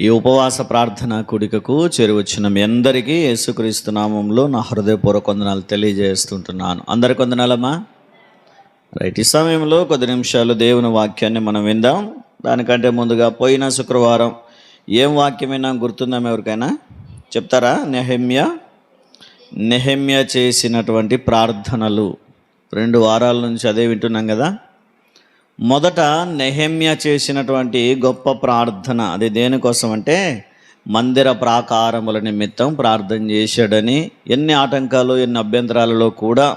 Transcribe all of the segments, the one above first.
ఈ ఉపవాస ప్రార్థన కూడికకు చేరువచ్చిన మీ అందరికీ యేసుక్రీస్తు నామంలో నా హృదయపూర్వక వందనాలు తెలియజేస్తుంటున్నాను. అందరికి వందనాలమ్మా. రైట్, ఈ సమయంలో కొద్ది నిమిషాలు దేవుని వాక్యాన్ని మనం విందాం. దానికంటే ముందుగా పోయిన శుక్రవారం ఏం వాక్యమైనా గుర్తుందాం? ఎవరికైనా చెప్తారా? నెహెమ్యా చేసినటువంటి ప్రార్థనలు 2 వారాల నుంచి అదే వింటున్నాం కదా. మొదట నెహెమ్యా చేసినటువంటి గొప్ప ప్రార్థన అది దేనికోసం అంటే మందిర ప్రాకారముల నిమిత్తం ప్రార్థన చేశాడని, ఎన్ని ఆటంకాలు ఎన్ని అభ్యంతరాలలో కూడా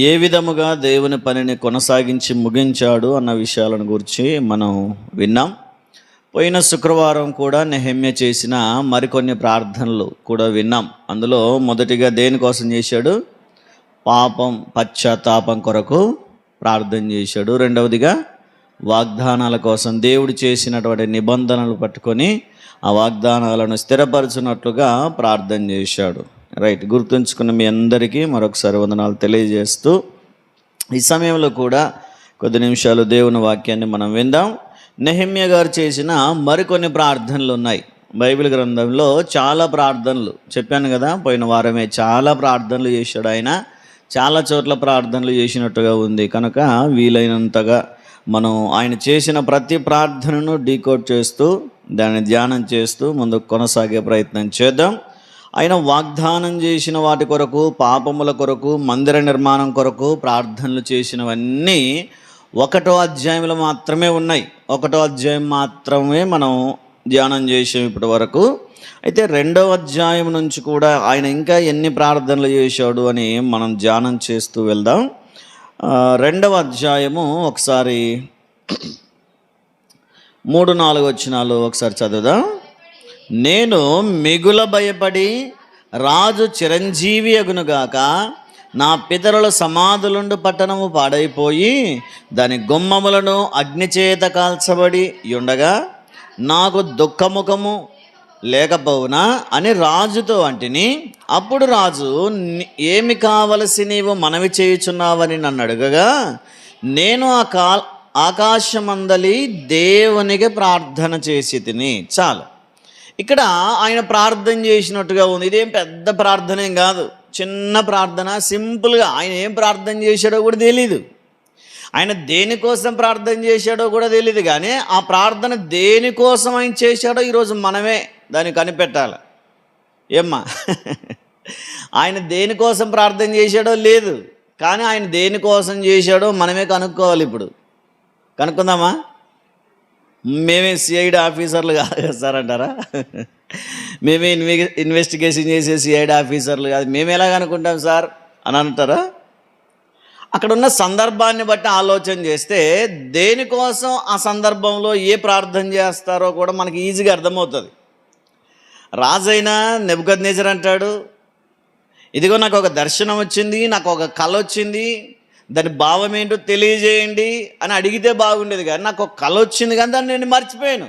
ఏ విధముగా దేవుని పనిని కొనసాగించి ముగించాడు అన్న విషయాలను గురించి మనం విన్నాం. పోయిన శుక్రవారం కూడా నెహెమ్యా చేసిన మరికొన్ని ప్రార్థనలు కూడా విన్నాం. అందులో మొదటిగా దేనికోసం చేశాడు? పశ్చాత్తాపం కొరకు ప్రార్థన చేశాడు. రెండవదిగా వాగ్దానాల కోసం, దేవుడు చేసినటువంటి నిబంధనలు పట్టుకొని ఆ వాగ్దానాలను స్థిరపరచున్నట్లుగా ప్రార్థన చేశాడు. రైట్, గుర్తుంచుకున్న మీ అందరికీ మరొకసారి వందనాలు తెలియజేస్తూ ఈ సమయంలో కూడా కొద్ది నిమిషాలు దేవుని వాక్యాన్ని మనం విందాం. నెహెమ్యా గారు చేసిన మరికొన్ని ప్రార్థనలు ఉన్నాయి బైబిల్ గ్రంథంలో. చాలా ప్రార్థనలు చెప్పాను కదా, పోయిన వారమే చాలా ప్రార్థనలు చేశాడు ఆయన. చాలా చోట్ల ప్రార్థనలు చేసినట్టుగా ఉంది. కనుక వీలైనంతగా మనం ఆయన చేసిన ప్రతి ప్రార్థనను డీకోడ్ చేస్తూ దాన్ని ధ్యానం చేస్తూ ముందుకు కొనసాగే ప్రయత్నం చేద్దాం. ఆయన వాగ్దానం చేసిన వాటి కొరకు, పాపముల కొరకు, మందిర నిర్మాణం కొరకు ప్రార్థనలు చేసినవన్నీ 1వ అధ్యాయంలో మాత్రమే ఉన్నాయి. 1వ అధ్యాయం మాత్రమే మనం ధ్యానం చేసాం ఇప్పటి వరకు. అయితే 2వ అధ్యాయం నుంచి కూడా ఆయన ఇంకా ఎన్ని ప్రార్థనలు చేశాడు అని మనం ధ్యానం చేస్తూ వెళ్దాం. 2వ అధ్యాయము ఒకసారి 3-4 వచనాలు ఒకసారి చదువుదాం. నేను మిగుల భయపడి రాజు చిరంజీవి అగునుగాక, నా పితరుల సమాధులుండు పట్టణము పాడైపోయి దాని గుమ్మములను అగ్నిచేత కాల్చబడి ఉండగా నాకు దుఃఖముఖము లేకపోవునా అని రాజుతో అంటిని. అప్పుడు రాజు, ఏమి కావలసి నీవు మనవి చేయుచున్నావని నన్ను అడగగా, నేను ఆకాశమందలి దేవునికి ప్రార్థన చేసి తిని. చాలు, ఇక్కడ ఆయన ప్రార్థన చేసినట్టుగా ఉంది. ఇదేం పెద్ద ప్రార్థన ఏం కాదు, చిన్న ప్రార్థన, సింపుల్గా. ఆయన ఏం ప్రార్థన చేశాడో కూడా తెలీదు, ఆయన దేనికోసం ప్రార్థన చేశాడో కూడా తెలియదు. కానీ ఆ ప్రార్థన దేనికోసం ఆయన చేశాడో ఈరోజు మనమే దాన్ని కనిపెట్టాలి. ఏమ్మా, ఆయన దేనికోసం ప్రార్థన చేశాడో లేదు, కానీ ఆయన దేనికోసం చేశాడో మనమే కనుక్కోవాలి. ఇప్పుడు కనుక్కుందామా? మేమే సిఐడి ఆఫీసర్లు కాదు సార్ అంటారా? మేమే ఇన్వెస్టిగేషన్ చేసే సిఐడి ఆఫీసర్లు కాదు, మేము ఎలా కనుక్కుంటాం సార్ అని అంటారా? అక్కడ ఉన్న సందర్భాన్ని బట్టి ఆలోచన చేస్తే దేనికోసం ఆ సందర్భంలో ఏ ప్రార్థన చేస్తారో కూడా మనకి ఈజీగా అర్థమవుతుంది. రాజైనా నెబుకద్నెజర్ అంటాడు, ఇదిగో నాకు ఒక దర్శనం వచ్చింది, నాకు ఒక కళ వచ్చింది, దాని భావం ఏంటో తెలియజేయండి అని అడిగితే బాగుండేది. కానీ నాకు ఒక కళ వచ్చింది కానీ దాన్ని నేను మర్చిపోయాను,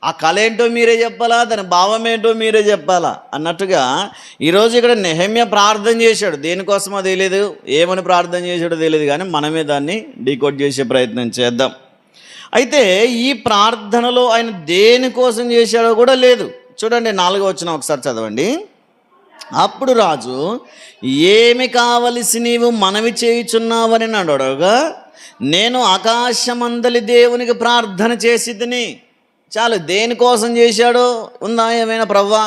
ఆ కళ ఏంటో మీరే చెప్పాలా, దాని భావం ఏంటో మీరే చెప్పాలా అన్నట్టుగా ఈరోజు ఇక్కడ నెహెమ్యా ప్రార్థన చేశాడు. దేనికోసమో తెలియదు, ఏమని ప్రార్థన చేశాడో తెలియదు, కానీ మనమే దాన్ని డీకోడ్ చేసే ప్రయత్నం చేద్దాం. అయితే ఈ ప్రార్థనలో ఆయన దేనికోసం చేశాడో కూడా లేదు. చూడండి, 4వ వచనం ఒకసారి చదవండి. అప్పుడు రాజు, ఏమి కావలసి నీవు మనవి చేయుచున్నావని నన్ను అడగగా, నేను ఆకాశమందలి దేవునికి ప్రార్థన చేసి తిని. చాలు, దేనికోసం చేశాడో ఉందా ఏమైనా? ప్రవ్వా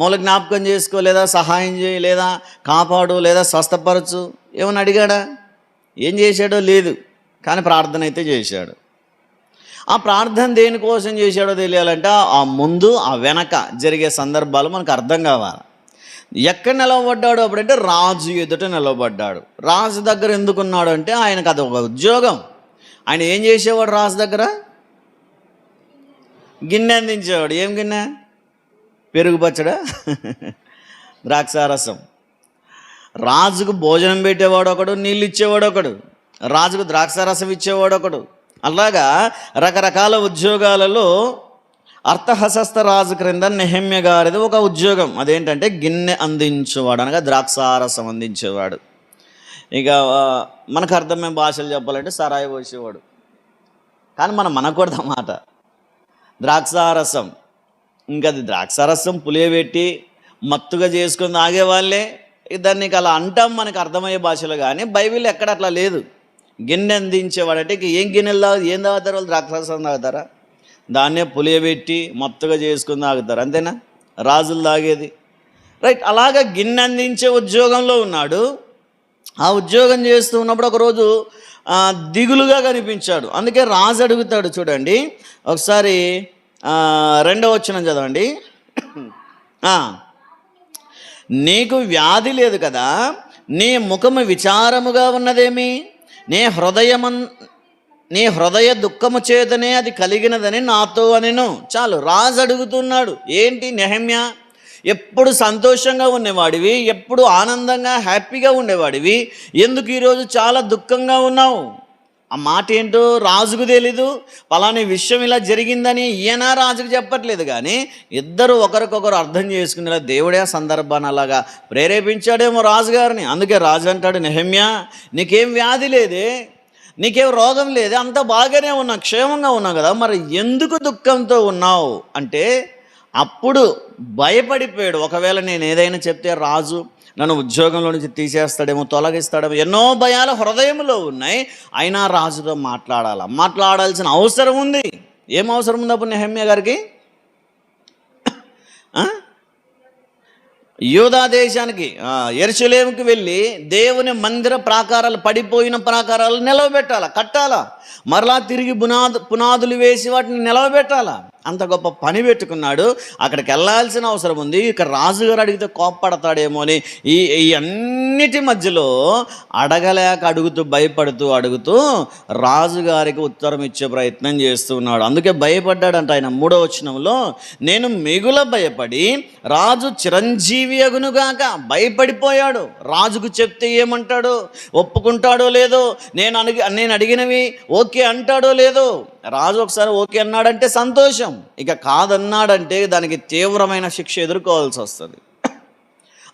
మూల జ్ఞాపకం చేసుకో, లేదా సహాయం చేయి, లేదా కాపాడు, లేదా స్వస్థపరచు ఏమని అడిగాడా? ఏం చేశాడో లేదు, కానీ ప్రార్థన అయితే చేశాడు. ఆ ప్రార్థన దేనికోసం చేశాడో తెలియాలంటే ఆ ముందు ఆ వెనక జరిగే సందర్భాలు మనకు అర్థం కావాలి. ఎక్కడ నిలవబడ్డాడు అప్పుడంటే రాజు ఎదుట నిలవబడ్డాడు. రాజు దగ్గర ఎందుకున్నాడు అంటే ఆయనకు అది ఒక ఉద్యోగం. ఆయన ఏం చేసేవాడు? రాజు దగ్గర గిన్నె అందించేవాడు. ఏం గిన్నె? పెరుగు పచ్చడా, ద్రాక్షారసం. రాజుకు భోజనం పెట్టేవాడు ఒకడు, నీళ్ళు ఇచ్చేవాడు ఒకడు, రాజుకు ద్రాక్షారసం ఇచ్చేవాడు ఒకడు. అలాగా రకరకాల ఉద్యోగాలలో అర్థహశస్త రాజు క్రింద నెహెమ్యా గారిది ఒక ఉద్యోగం. అదేంటంటే గిన్నె అందించేవాడు, అనగా ద్రాక్షారసం అందించేవాడు. ఇక మనకు అర్థమైన భాషలు చెప్పాలంటే సరాయి పోసేవాడు. కానీ మనకూడదు మాట ద్రాక్షారసం. ఇంకా అది ద్రాక్షారసం పులియబెట్టి మత్తుగా చేసుకొని తాగేవాళ్ళే. దాన్ని అలా అంటాం మనకు అర్థమయ్యే భాషలో, కానీ బైబిల్ ఎక్కడ అట్లా లేదు. గిన్నె అందించేవాడంటే ఇక ఏం గిన్నెలు ఏం తాగుతారు వాళ్ళు? ద్రాక్షారసం తాగుతారా? దాన్నే పులియబెట్టి మత్తుగా చేసుకొని తాగుతారు, అంతేనా? రాజులు తాగేది, రైట్. అలాగా గిన్నె అందించే ఉద్యోగంలో ఉన్నాడు. ఆ ఉద్యోగం చేస్తూ ఉన్నప్పుడు ఒకరోజు దిగులుగా కనిపించాడు. అందుకే రాజు అడుగుతాడు, చూడండి ఒకసారి 2వ వచనం చదవండి. నీకు వ్యాధి లేదు కదా, నీ ముఖము విచారముగా ఉన్నదేమి, నీ హృదయ దుఃఖము చేతనే అది కలిగినదని నాతో అనెను. చాలు, రాజు అడుగుతున్నాడు. ఏంటి నెహెమ్యా, ఎప్పుడు సంతోషంగా ఉండేవాడివి, ఎప్పుడు ఆనందంగా హ్యాపీగా ఉండేవాడివి, ఎందుకు ఈరోజు చాలా దుఃఖంగా ఉన్నావు? ఆ మాట ఏంటో రాజుకు తెలీదు. పలాని విషయం ఇలా జరిగిందని ఈయన రాజుకు చెప్పట్లేదు, కానీ ఇద్దరు ఒకరికొకరు అర్థం చేసుకునేలా దేవుడే సందర్భాన్ని అలాగా ప్రేరేపించాడేమో రాజుగారిని. అందుకే రాజు అంటాడు, నెహెమ్యా నీకేం వ్యాధి లేదే, నీకేం రోగం లేదే, అంత బాగానే ఉన్నా, క్షేమంగా ఉన్నావు కదా, మరి ఎందుకు దుఃఖంతో ఉన్నావు అంటే అప్పుడు భయపడిపోయాడు. ఒకవేళ నేను ఏదైనా చెప్తే రాజు నన్ను ఉద్యోగంలో నుంచి తీసేస్తాడేమో, తొలగిస్తాడేమో, ఎన్నో భయాలు హృదయంలో ఉన్నాయి. అయినా రాజుతో మాట్లాడాల్సిన అవసరం ఉంది. ఏం అవసరం ఉంది అప్పుడు నెహెమ్యా గారికి? యూదా దేశానికి యెరూషలేముకి వెళ్ళి దేవుని మందిర ప్రాకారాలు, పడిపోయిన ప్రాకారాలు నిలవబెట్టాలా, కట్టాలా, మరలా తిరిగి పునాదులు వేసి వాటిని నిలవబెట్టాలా. అంత గొప్ప పని పెట్టుకున్నాడు. అక్కడికి వెళ్ళాల్సిన అవసరం ఉంది. ఇక రాజుగారు అడిగితే కోప్పడతాడేమో అని ఈ అన్నిటి మధ్యలో అడగలేక భయపడుతూ అడుగుతూ రాజుగారికి ఉత్తరం ఇచ్చే ప్రయత్నం చేస్తున్నాడు. అందుకే భయపడ్డాడంట ఆయన. 3వ వచనంలో, నేను మిగుల భయపడి రాజు చిరంజీవి అగునుగాక, భయపడిపోయాడు. రాజుకు చెప్తే ఏమంటాడో, ఒప్పుకుంటాడో లేదో, నేను అడిగినవి ఓకే అంటాడో లేదో. రాజు ఒకసారి ఓకే అన్నాడంటే సంతోషం, ఇక కాదన్నాడంటే దానికి తీవ్రమైన శిక్ష ఎదుర్కోవాల్సి వస్తుంది.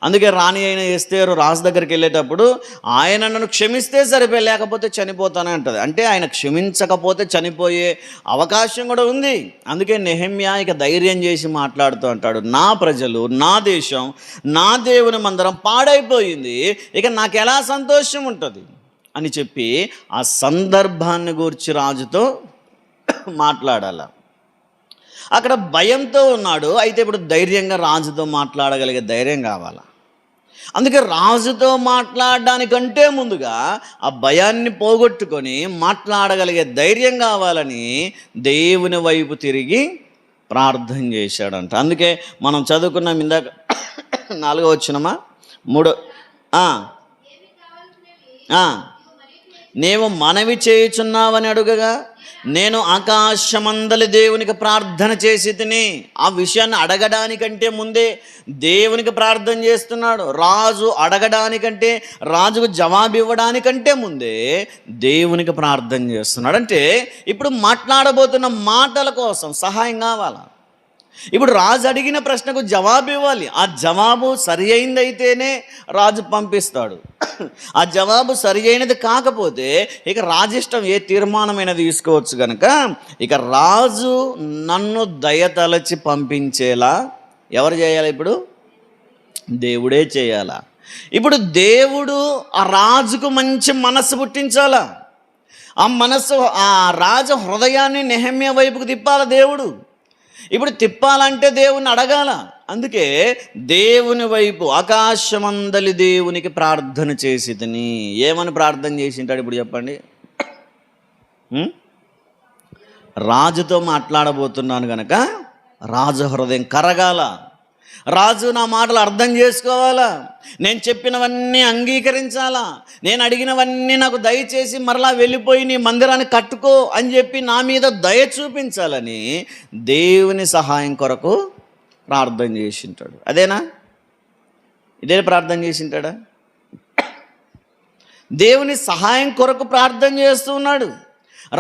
అందుకే రాణి అయిన ఎస్తేరు రాజు దగ్గరికి వెళ్ళేటప్పుడు, ఆయన నన్ను క్షమిస్తే సరిపోయి, లేకపోతే చనిపోతానే అంటది. అంటే ఆయన క్షమించకపోతే చనిపోయే అవకాశం కూడా ఉంది. అందుకే నెహెమ్యా ఇక ధైర్యం చేసి మాట్లాడుతూ అంటాడు, నా ప్రజలు, నా దేశం, నా దేవుని మందిరం పాడైపోయింది, ఇక నాకు ఎలా సంతోషం ఉంటుంది అని చెప్పి ఆ సందర్భాన్ని గూర్చి రాజుతో మాట్లాడాల. అక్కడ భయంతో ఉన్నాడు. అయితే ఇప్పుడు ధైర్యంగా రాజుతో మాట్లాడగలిగే ధైర్యం కావాలా. అందుకే రాజుతో మాట్లాడడానికంటే ముందుగా ఆ భయాన్ని పోగొట్టుకొని మాట్లాడగలిగే ధైర్యం కావాలని దేవుని వైపు తిరిగి ప్రార్థన చేశాడంట. అందుకే మనం చదువుకున్నాం ఇందాక 4వ వచనమా 3 నీవు మనవి చేయుచున్నావని అడుగగా, నేను ఆకాశమందలి దేవునికి ప్రార్థన చేసి తిని. ఆ విషయాన్ని అడగడానికంటే ముందే దేవునికి ప్రార్థన చేస్తున్నాడు. రాజు అడగడానికంటే, రాజుకు జవాబు ఇవ్వడానికంటే ముందే దేవునికి ప్రార్థన చేస్తున్నాడు. అంటే ఇప్పుడు మాట్లాడబోతున్న మాటల కోసం సహాయం కావాలా. ఇప్పుడు రాజు అడిగిన ప్రశ్నకు జవాబు ఇవ్వాలి. ఆ జవాబు సరి అయినదైతేనే రాజు పంపిస్తాడు. ఆ జవాబు సరి అయినది కాకపోతే ఇక రాజిష్టం ఏ తీర్మానమైనది తీసుకోవచ్చు కనుక ఇక రాజు నన్ను దయతలచి పంపించేలా ఎవరు చేయాలి? ఇప్పుడు దేవుడే చేయాలా. ఇప్పుడు దేవుడు ఆ రాజుకు మంచి మనస్సు పుట్టించాలా. ఆ మనస్సు, ఆ రాజు హృదయాన్ని నెహెమ్యా వైపుకు తిప్పాల దేవుడు. ఇప్పుడు తిప్పాలంటే దేవుని అడగాల. అందుకే దేవుని వైపు, ఆకాశమందలి దేవునికి ప్రార్థన చేసి తిని. ఏమని ప్రార్థన చేసి ఉంటాడు ఇప్పుడు చెప్పండి? రాజుతో మాట్లాడబోతున్నాను కనుక రాజు హృదయం కరగాల. రాజు నా మాటలు అర్థం చేసుకోవాలా. నేను చెప్పినవన్నీ అంగీకరించాలా. నేను అడిగినవన్నీ నాకు దయచేసి మరలా వెళ్ళిపోయి నీ మందిరాన్ని కట్టుకో అని చెప్పి నా మీద దయ చూపించాలని దేవుని సహాయం కొరకు ప్రార్థన చేసింటాడు. అదేనా? ఇదే ప్రార్థన చేసింటాడా? దేవుని సహాయం కొరకు ప్రార్థన చేస్తూ ఉన్నాడు.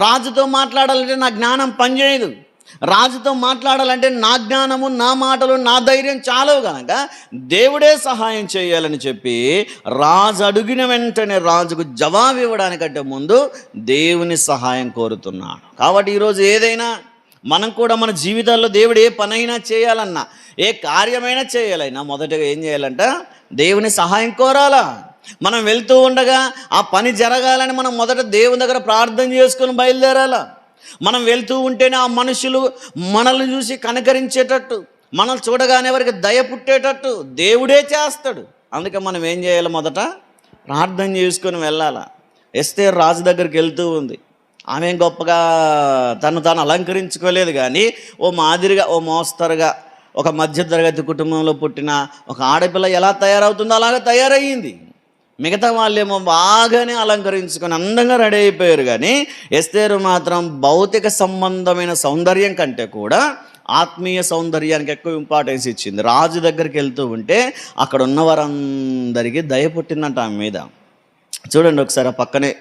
రాజుతో మాట్లాడాలంటే నా జ్ఞానం పనిచేయదు. రాజుతో మాట్లాడాలంటే నా జ్ఞానము, నా మాటలు, నా ధైర్యం చాలవు కనుక దేవుడే సహాయం చేయాలని చెప్పి రాజు అడిగిన వెంటనే రాజుకు జవాబు ఇవ్వడానికంటే ముందు దేవుని సహాయం కోరుతున్నాడు. కాబట్టి ఈరోజు ఏదైనా మనం కూడా మన జీవితాల్లో దేవుడు ఏ పనైనా చేయాలన్నా, ఏ కార్యమైనా చేయాలన్నా మొదటగా ఏం చేయాలంట? దేవుని సహాయం కోరాలా. మనం వెళ్తూ ఉండగా ఆ పని జరగాలని మనం మొదట దేవుని దగ్గర ప్రార్థన చేసుకొని బయలుదేరాలా. మనం వెళ్తూ ఉంటేనే ఆ మనుషులు మనల్ని చూసి కనికరించేటట్టు, మనల్ని చూడగానే వారికి దయ పుట్టేటట్టు దేవుడే చేస్తాడు. అందుకే మనం ఏం చేయాలి? మొదట ప్రార్థన చేసుకొని వెళ్ళాలా. ఎస్తేరు రాజు దగ్గరికి వెళ్తూ ఉంది. ఆమె గొప్పగా తను తాను అలంకరించుకోలేదు, కానీ ఓ మాదిరిగా, ఓ మోస్తరుగా, ఒక మధ్యతరగతి కుటుంబంలో పుట్టిన ఒక ఆడపిల్ల ఎలా తయారవుతుందో అలాగే తయారయ్యింది. మిగతా వాళ్ళేమో బాగానే అలంకరించుకొని అందంగా రెడీ అయిపోయారు, కానీ ఎస్తేరు మాత్రం భౌతిక సంబంధమైన సౌందర్యం కంటే కూడా ఆత్మీయ సౌందర్యానికి ఎక్కువ ఇంపార్టెన్స్ ఇచ్చింది. రాజు దగ్గరికి వెళ్తూ ఉంటే అక్కడ ఉన్న వారందరికీ దయ పుట్టిందంట ఆమె మీద. చూడండి ఒకసారి ఆ పక్కనే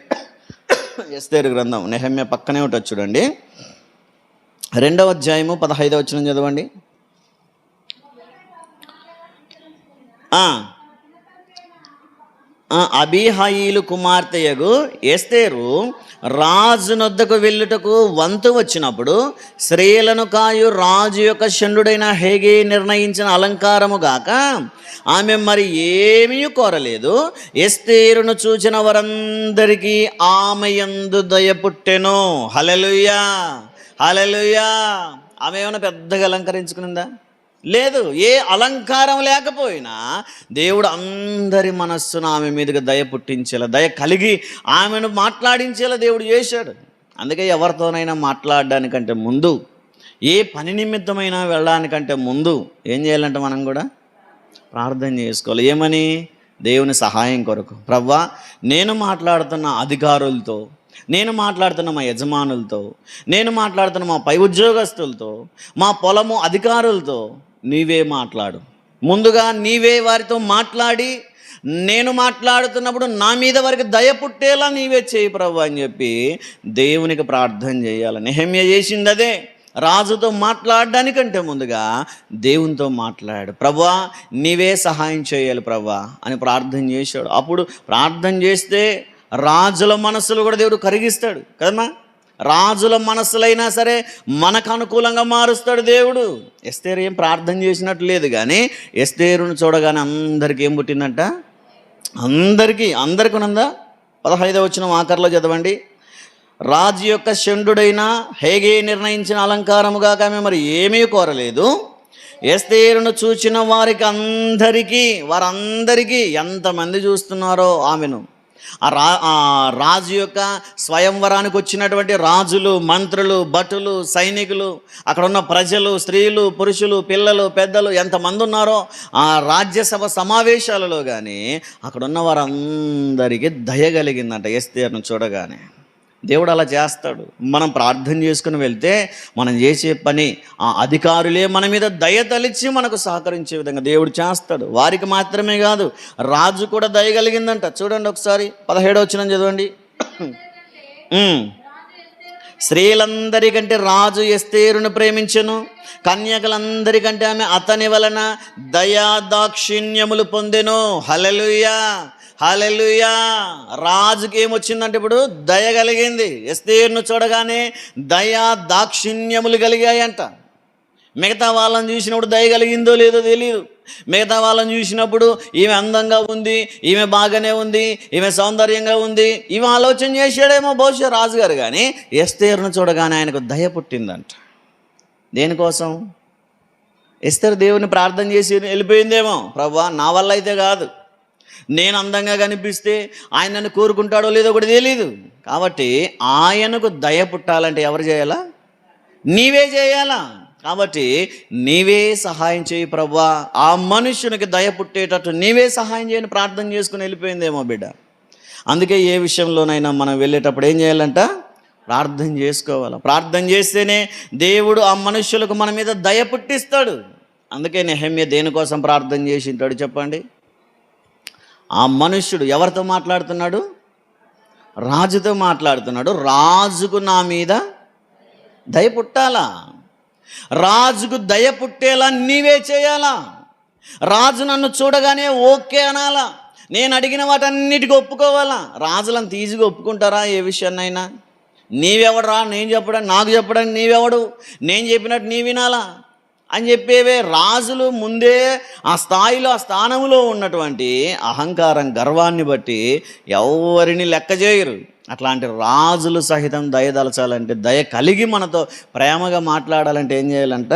ఎస్తేరు గ్రంథం నెహెమ్యా పక్కనే ఉంటుంది చూడండి. 2వ అధ్యాయము 15వ వచనం చదవండి. అబీహాయిలు కుమార్తెయగు ఎస్తేరు రాజునొద్దకు వెళ్ళుటకు వంతు వచ్చినప్పుడు స్త్రీలను కాయు రాజు యొక్క షండుడైన హేగే నిర్ణయించిన అలంకారము గాక ఆమె మరి ఏమీ కోరలేదు. ఎస్తేరును చూచిన వారందరికీ ఆమె యందు దయ పుట్టెను. హల్లెలూయా, హల్లెలూయా. ఆమె ఏమైనా పెద్దగా అలంకరించుకునిందా? లేదు. ఏ అలంకారం లేకపోయినా దేవుడు అందరి మనస్సును ఆమె మీదుగా దయ పుట్టించేలా, దయ కలిగి ఆమెను మాట్లాడించేలా దేవుడు చేశాడు. అందుకే ఎవరితోనైనా మాట్లాడడానికంటే ముందు, ఏ పని నిమిత్తమైనా వెళ్ళడానికంటే ముందు ఏం చేయాలంటే మనం కూడా ప్రార్థన చేసుకోవాలి. ఏమని? దేవుని సహాయం కొరకు. ప్రభువా, నేను మాట్లాడుతున్న అధికారులతో, నేను మాట్లాడుతున్న మా యజమానులతో, నేను మాట్లాడుతున్న మా పై ఉద్యోగస్తులతో, మా పొలము అధికారులతో నీవే మాట్లాడు. ముందుగా నీవే వారితో మాట్లాడి, నేను మాట్లాడుతున్నప్పుడు నా మీద వారికి దయ పుట్టేలా నీవే చేయి ప్రభు అని చెప్పి దేవునికి ప్రార్థన చేయాలి. నెహెమ్యా చేసింది అదే. రాజుతో మాట్లాడడానికంటే ముందుగా దేవునితో మాట్లాడు. ప్రభువా, నీవే సహాయం చేయాలి ప్రభువా అని ప్రార్థన చేశాడు. అప్పుడు ప్రార్థన చేస్తే రాజుల మనస్సులు కూడా దేవుడు కరిగిస్తాడు కదమ్మా. రాజుల మనస్సులైనా సరే మనకు అనుకూలంగా మారుస్తాడు దేవుడు. ఎస్తేరు ఏం ప్రార్థన చేసినట్టు లేదు, కానీ ఎస్తేరును చూడగానే అందరికీ ఏం పుట్టిందంట? అందరికీ ఉన్నదా? 15వ వచనం ఆఖరిలో చదవండి. రాజు యొక్క షండుడైన హేగే నిర్ణయించిన అలంకారముగా ఆమె మరి ఏమీ కోరలేదు. ఎస్తేరును చూచిన వారందరికీ ఎంతమంది చూస్తున్నారో ఆమెను, రాజు యొక్క స్వయంవరానికి వచ్చినటువంటి రాజులు, మంత్రులు, భటులు, సైనికులు, అక్కడ ఉన్న ప్రజలు, స్త్రీలు, పురుషులు, పిల్లలు, పెద్దలు ఎంతమంది ఉన్నారో ఆ రాజ్యసభ సమావేశాలలో కానీ అక్కడ ఉన్న వారందరికీ దయ కలిగిందంట ఎస్తేరును చూడగానే. దేవుడు అలా చేస్తాడు. మనం ప్రార్థన చేసుకుని వెళ్తే మనం చేసే పని ఆ అధికారులే మన మీద దయ తలిచి మనకు సహకరించే విధంగా దేవుడు చేస్తాడు. వారికి మాత్రమే కాదు, రాజు కూడా దయ కలిగిందంట. చూడండి ఒకసారి 17వ వచనం చదవండి. స్త్రీలందరికంటే రాజు ఎస్తేరును ప్రేమించెను, కన్యకలందరికంటే ఆమె అతని వలన దయా దాక్షిణ్యములు పొందెను. హల్లెలూయా, హల్లెలూయా. రాజుకి ఏమొచ్చిందంటే ఇప్పుడు దయ కలిగింది. ఎస్తేరును చూడగానే దయా దాక్షిణ్యములు కలిగాయంట. మిగతా వాళ్ళని చూసినప్పుడు దయ కలిగిందో లేదో తెలియదు. మిగతా వాళ్ళని చూసినప్పుడు ఈమె అందంగా ఉంది, ఈమె బాగానే ఉంది, ఈమె సౌందర్యంగా ఉంది, ఈమె ఆలోచన చేశాడేమో బహుశా రాజుగారు. కానీ ఎస్తేరును చూడగానే ఆయనకు దయ పుట్టిందంట. దేనికోసం? ఎస్తేరు దేవుని ప్రార్థన చేసి వెళ్ళిపోయిందేమో, ప్రభువా నా వల్ల అయితే కాదు, నేను అందంగా కనిపిస్తే ఆయన నన్ను కోరుకుంటాడో లేదో కూడా తెలీదు. కాబట్టి ఆయనకు దయ పుట్టాలంటే ఎవరు చేయాలా? నీవే చేయాలా. కాబట్టి నీవే సహాయం చేయి ప్రభువా, ఆ మనుష్యునికి దయ పుట్టేటట్టు నీవే సహాయం చేయని ప్రార్థన చేసుకుని వెళ్ళిపోయిందేమో బిడ్డ. అందుకే ఏ విషయంలోనైనా మనం వెళ్ళేటప్పుడు ఏం చేయాలంట? ప్రార్థన చేసుకోవాలి. ప్రార్థన చేస్తేనే దేవుడు ఆ మనుష్యులకు మన మీద దయ పుట్టిస్తాడు. అందుకే నెహెమ్యా దేనికోసం ప్రార్థన చేసి ఉంటాడు చెప్పండి? ఆ మనుష్యుడు ఎవరితో మాట్లాడుతున్నాడు? రాజుతో మాట్లాడుతున్నాడు. రాజుకు నా మీద దయ పుట్టాలా, రాజుకు దయ పుట్టేలా నీవే చేయాలా. రాజు నన్ను చూడగానే ఓకే అనాలా, నేను అడిగిన వాటన్నిటికీ ఒప్పుకోవాలా. రాజులను ఈజీగా ఒప్పుకుంటారా ఏ విషయాన్నైనా? నీవెవడరా నేను చెప్పడానికి, నాకు చెప్పడానికి నీవెవడు, నేను చెప్పినట్టు నీ వినాలా అని చెప్పేవే రాజులు ముందే ఆ స్థాయిలో ఆ స్థానంలో ఉన్నటువంటి అహంకారం గర్వాన్ని బట్టి ఎవరిని లెక్క చేయరు. అట్లాంటి రాజులు సహితం దయదలచాలంటే, దయ కలిగి మనతో ప్రేమగా మాట్లాడాలంటే ఏం చేయాలంట?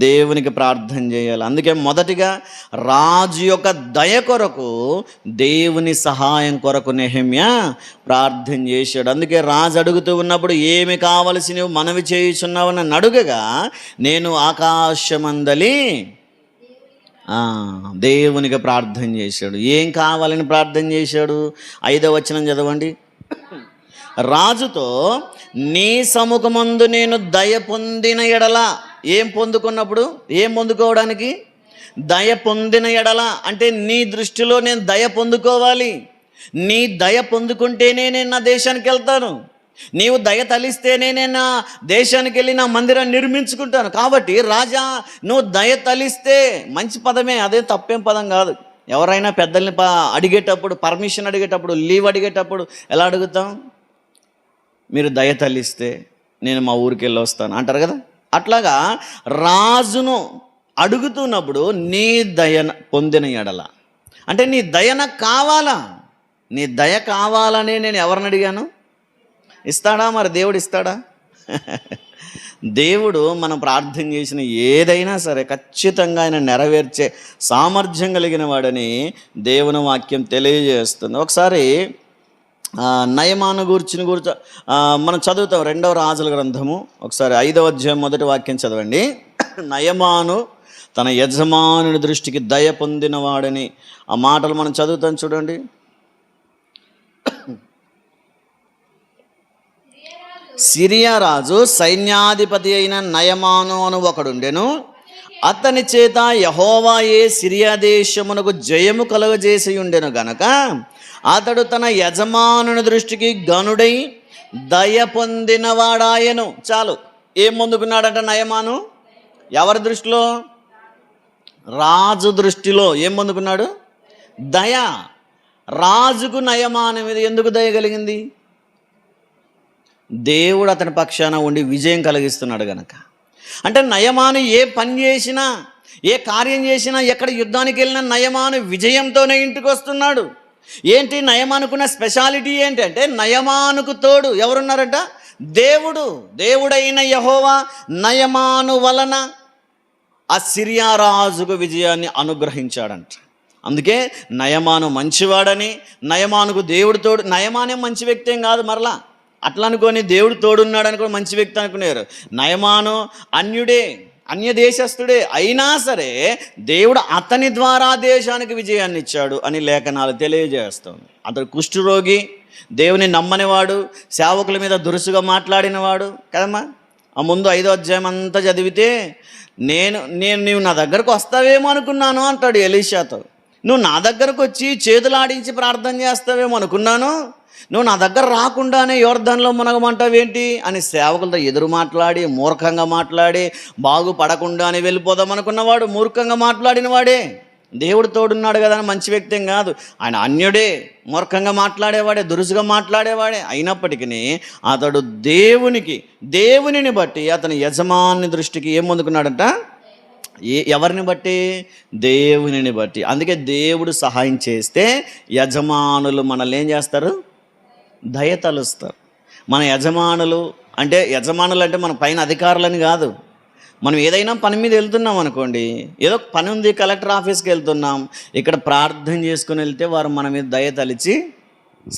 దేవునికి ప్రార్థన చేయాలి. అందుకే మొదటిగా రాజు యొక్క దయ కొరకు, దేవుని సహాయం కొరకు నెహెమ్యా ప్రార్థన చేశాడు. అందుకే రాజు అడుగుతూ ఉన్నప్పుడు ఏమి కావలసి నువ్వు మనవి చేయుచున్నావని అడుగగా, నేను ఆకాశమందలి దేవునికి ప్రార్థన చేశాడు. ఏం కావాలని ప్రార్థన చేశాడు? 5వ వచనం చదవండి. రాజుతో, నీ సముఖమందు నేను దయ పొందిన ఎడల. ఏం పొందుకున్నప్పుడు? ఏం పొందుకోవడానికి? దయ పొందిన ఎడల అంటే నీ దృష్టిలో నేను దయ పొందుకోవాలి. నీ దయ పొందుకుంటేనే నేను నా దేశానికి వెళ్తాను. నీవు దయ తలిస్తేనే నేను నా దేశానికి వెళ్ళి నా మందిరాన్ని నిర్మించుకుంటాను. కాబట్టి రాజా, నువ్వు దయ తలిస్తే, మంచి పదమే, అదే తప్పేం పదం కాదు. ఎవరైనా పెద్దల్ని అడిగేటప్పుడు, పర్మిషన్ అడిగేటప్పుడు, లీవ్ అడిగేటప్పుడు ఎలా అడుగుతాం? మీరు దయ తలిస్తే నేను మా ఊరికి వెళ్ళి వస్తాను అంటారు కదా. అట్లాగా రాజును అడుగుతున్నప్పుడు నీ దయ పొందిన ఎడల అంటే నీ దయ నాకు కావాలా. నీ దయ కావాలని నేను ఎవరిని అడిగాను? ఇస్తాడా? మరి దేవుడు ఇస్తాడా? దేవుడు మనం ప్రార్థన చేసిన ఏదైనా సరే ఖచ్చితంగా ఆయన నెరవేర్చే సామర్థ్యం కలిగిన వాడని దేవుని వాక్యం తెలియజేస్తుంది. ఒకసారి నయమాను గురించి మనం చదువుతాం 2వ రాజుల గ్రంథము. ఒకసారి 5వ అధ్యాయం 1వ వాక్యం చదవండి. నయమాను తన యజమానుని దృష్టికి దయ పొందినవాడని ఆ మాటలు మనం చదువుతాం చూడండి. సిరియా రాజు సైన్యాధిపతి అయిన నయమాను అను ఒకడుండెను. అతని చేత యెహోవాయే సిరియా దేశమునకు జయము కలుగజేసి ఉండెను గనక అతడు తన యజమానుని దృష్టికి గనుడై దయ పొందినవాడాయను. చాలు. ఏం పొందుకున్నాడంట నయమాను? ఎవరి దృష్టిలో? రాజు దృష్టిలో ఏం పొందుకున్నాడు? దయ. రాజుకు నయమాను మీద ఎందుకు దయ కలిగింది? దేవుడు అతని పక్షాన ఉండి విజయం కలిగిస్తున్నాడు గనక. అంటే నయమాను ఏ పని చేసినా, ఏ కార్యం చేసినా, ఎక్కడ యుద్ధానికి వెళ్ళినా నయమాను విజయంతోనే ఇంటికి వస్తున్నాడు. ఏంటి నయమానుకున్న స్పెషాలిటీ ఏంటంటే, నయమానుకు తోడు ఎవరున్నారంట? దేవుడు. దేవుడైన యెహోవా నయమాను వలన ఆ సిరియా రాజుకు విజయాన్ని అనుగ్రహించాడంట. అందుకే నయమాను మంచివాడని, నయమానుకు దేవుడు తోడు. నయమానే మంచి వ్యక్తి ఏం కాదు, మరలా అట్లా అనుకొని దేవుడు తోడున్నాడని కూడా మంచి వ్యక్తి అనుకునేరు. నయమాను అన్యుడే, అన్య దేశస్థుడే, అయినా సరే దేవుడు అతని ద్వారా దేశానికి విజయాన్ని ఇచ్చాడు అని లేఖనాలు తెలియజేస్తుంది. అతడు కుష్ఠరోగి, దేవుని నమ్మనివాడు, సేవకుల మీద దురుసుగా మాట్లాడినవాడు కదమ్మా. ఆ ముందు 5వ అధ్యాయం అంతా చదివితే నీవు నా దగ్గరకు వస్తావేమో అనుకున్నాను అంటాడు ఎలీషాతో. నువ్వు నా దగ్గరకు వచ్చి చేతులాడించి ప్రార్థన చేస్తావేమో అనుకున్నాను, నువ్వు నా దగ్గర రాకుండానే యోర్దాన్లో మునగమంటావేంటి అని సేవకులతో ఎదురు మాట్లాడి, మూర్ఖంగా మాట్లాడి, బాగుపడకుండానే వెళ్ళిపోదాం అనుకున్నవాడు మూర్ఖంగా మాట్లాడిన వాడే. దేవుడు తోడున్నాడు కదా అని మంచి వ్యక్తి ఏం కాదు. ఆయన అన్యుడే, మూర్ఖంగా మాట్లాడేవాడే, దురుసుగా మాట్లాడేవాడే. అయినప్పటికీ అతడు దేవునిని బట్టి అతని యజమాని దృష్టికి ఏం పొందుకున్నాడంట? ఎవరిని బట్టి? దేవునిని బట్టి. అందుకే దేవుడు సహాయం చేస్తే యజమానులు మనల్ని ఏం చేస్తారు? దయ తలుస్తారు. మన యజమానులు అంటే మన పైన అధికారులని కాదు. మనం ఏదైనా పని మీద వెళ్తున్నాం అనుకోండి, ఏదో పని ఉంది, కలెక్టర్ ఆఫీస్కి వెళ్తున్నాం, ఇక్కడ ప్రార్థన చేసుకుని వెళ్తే వారు మన మీద దయ తలిచి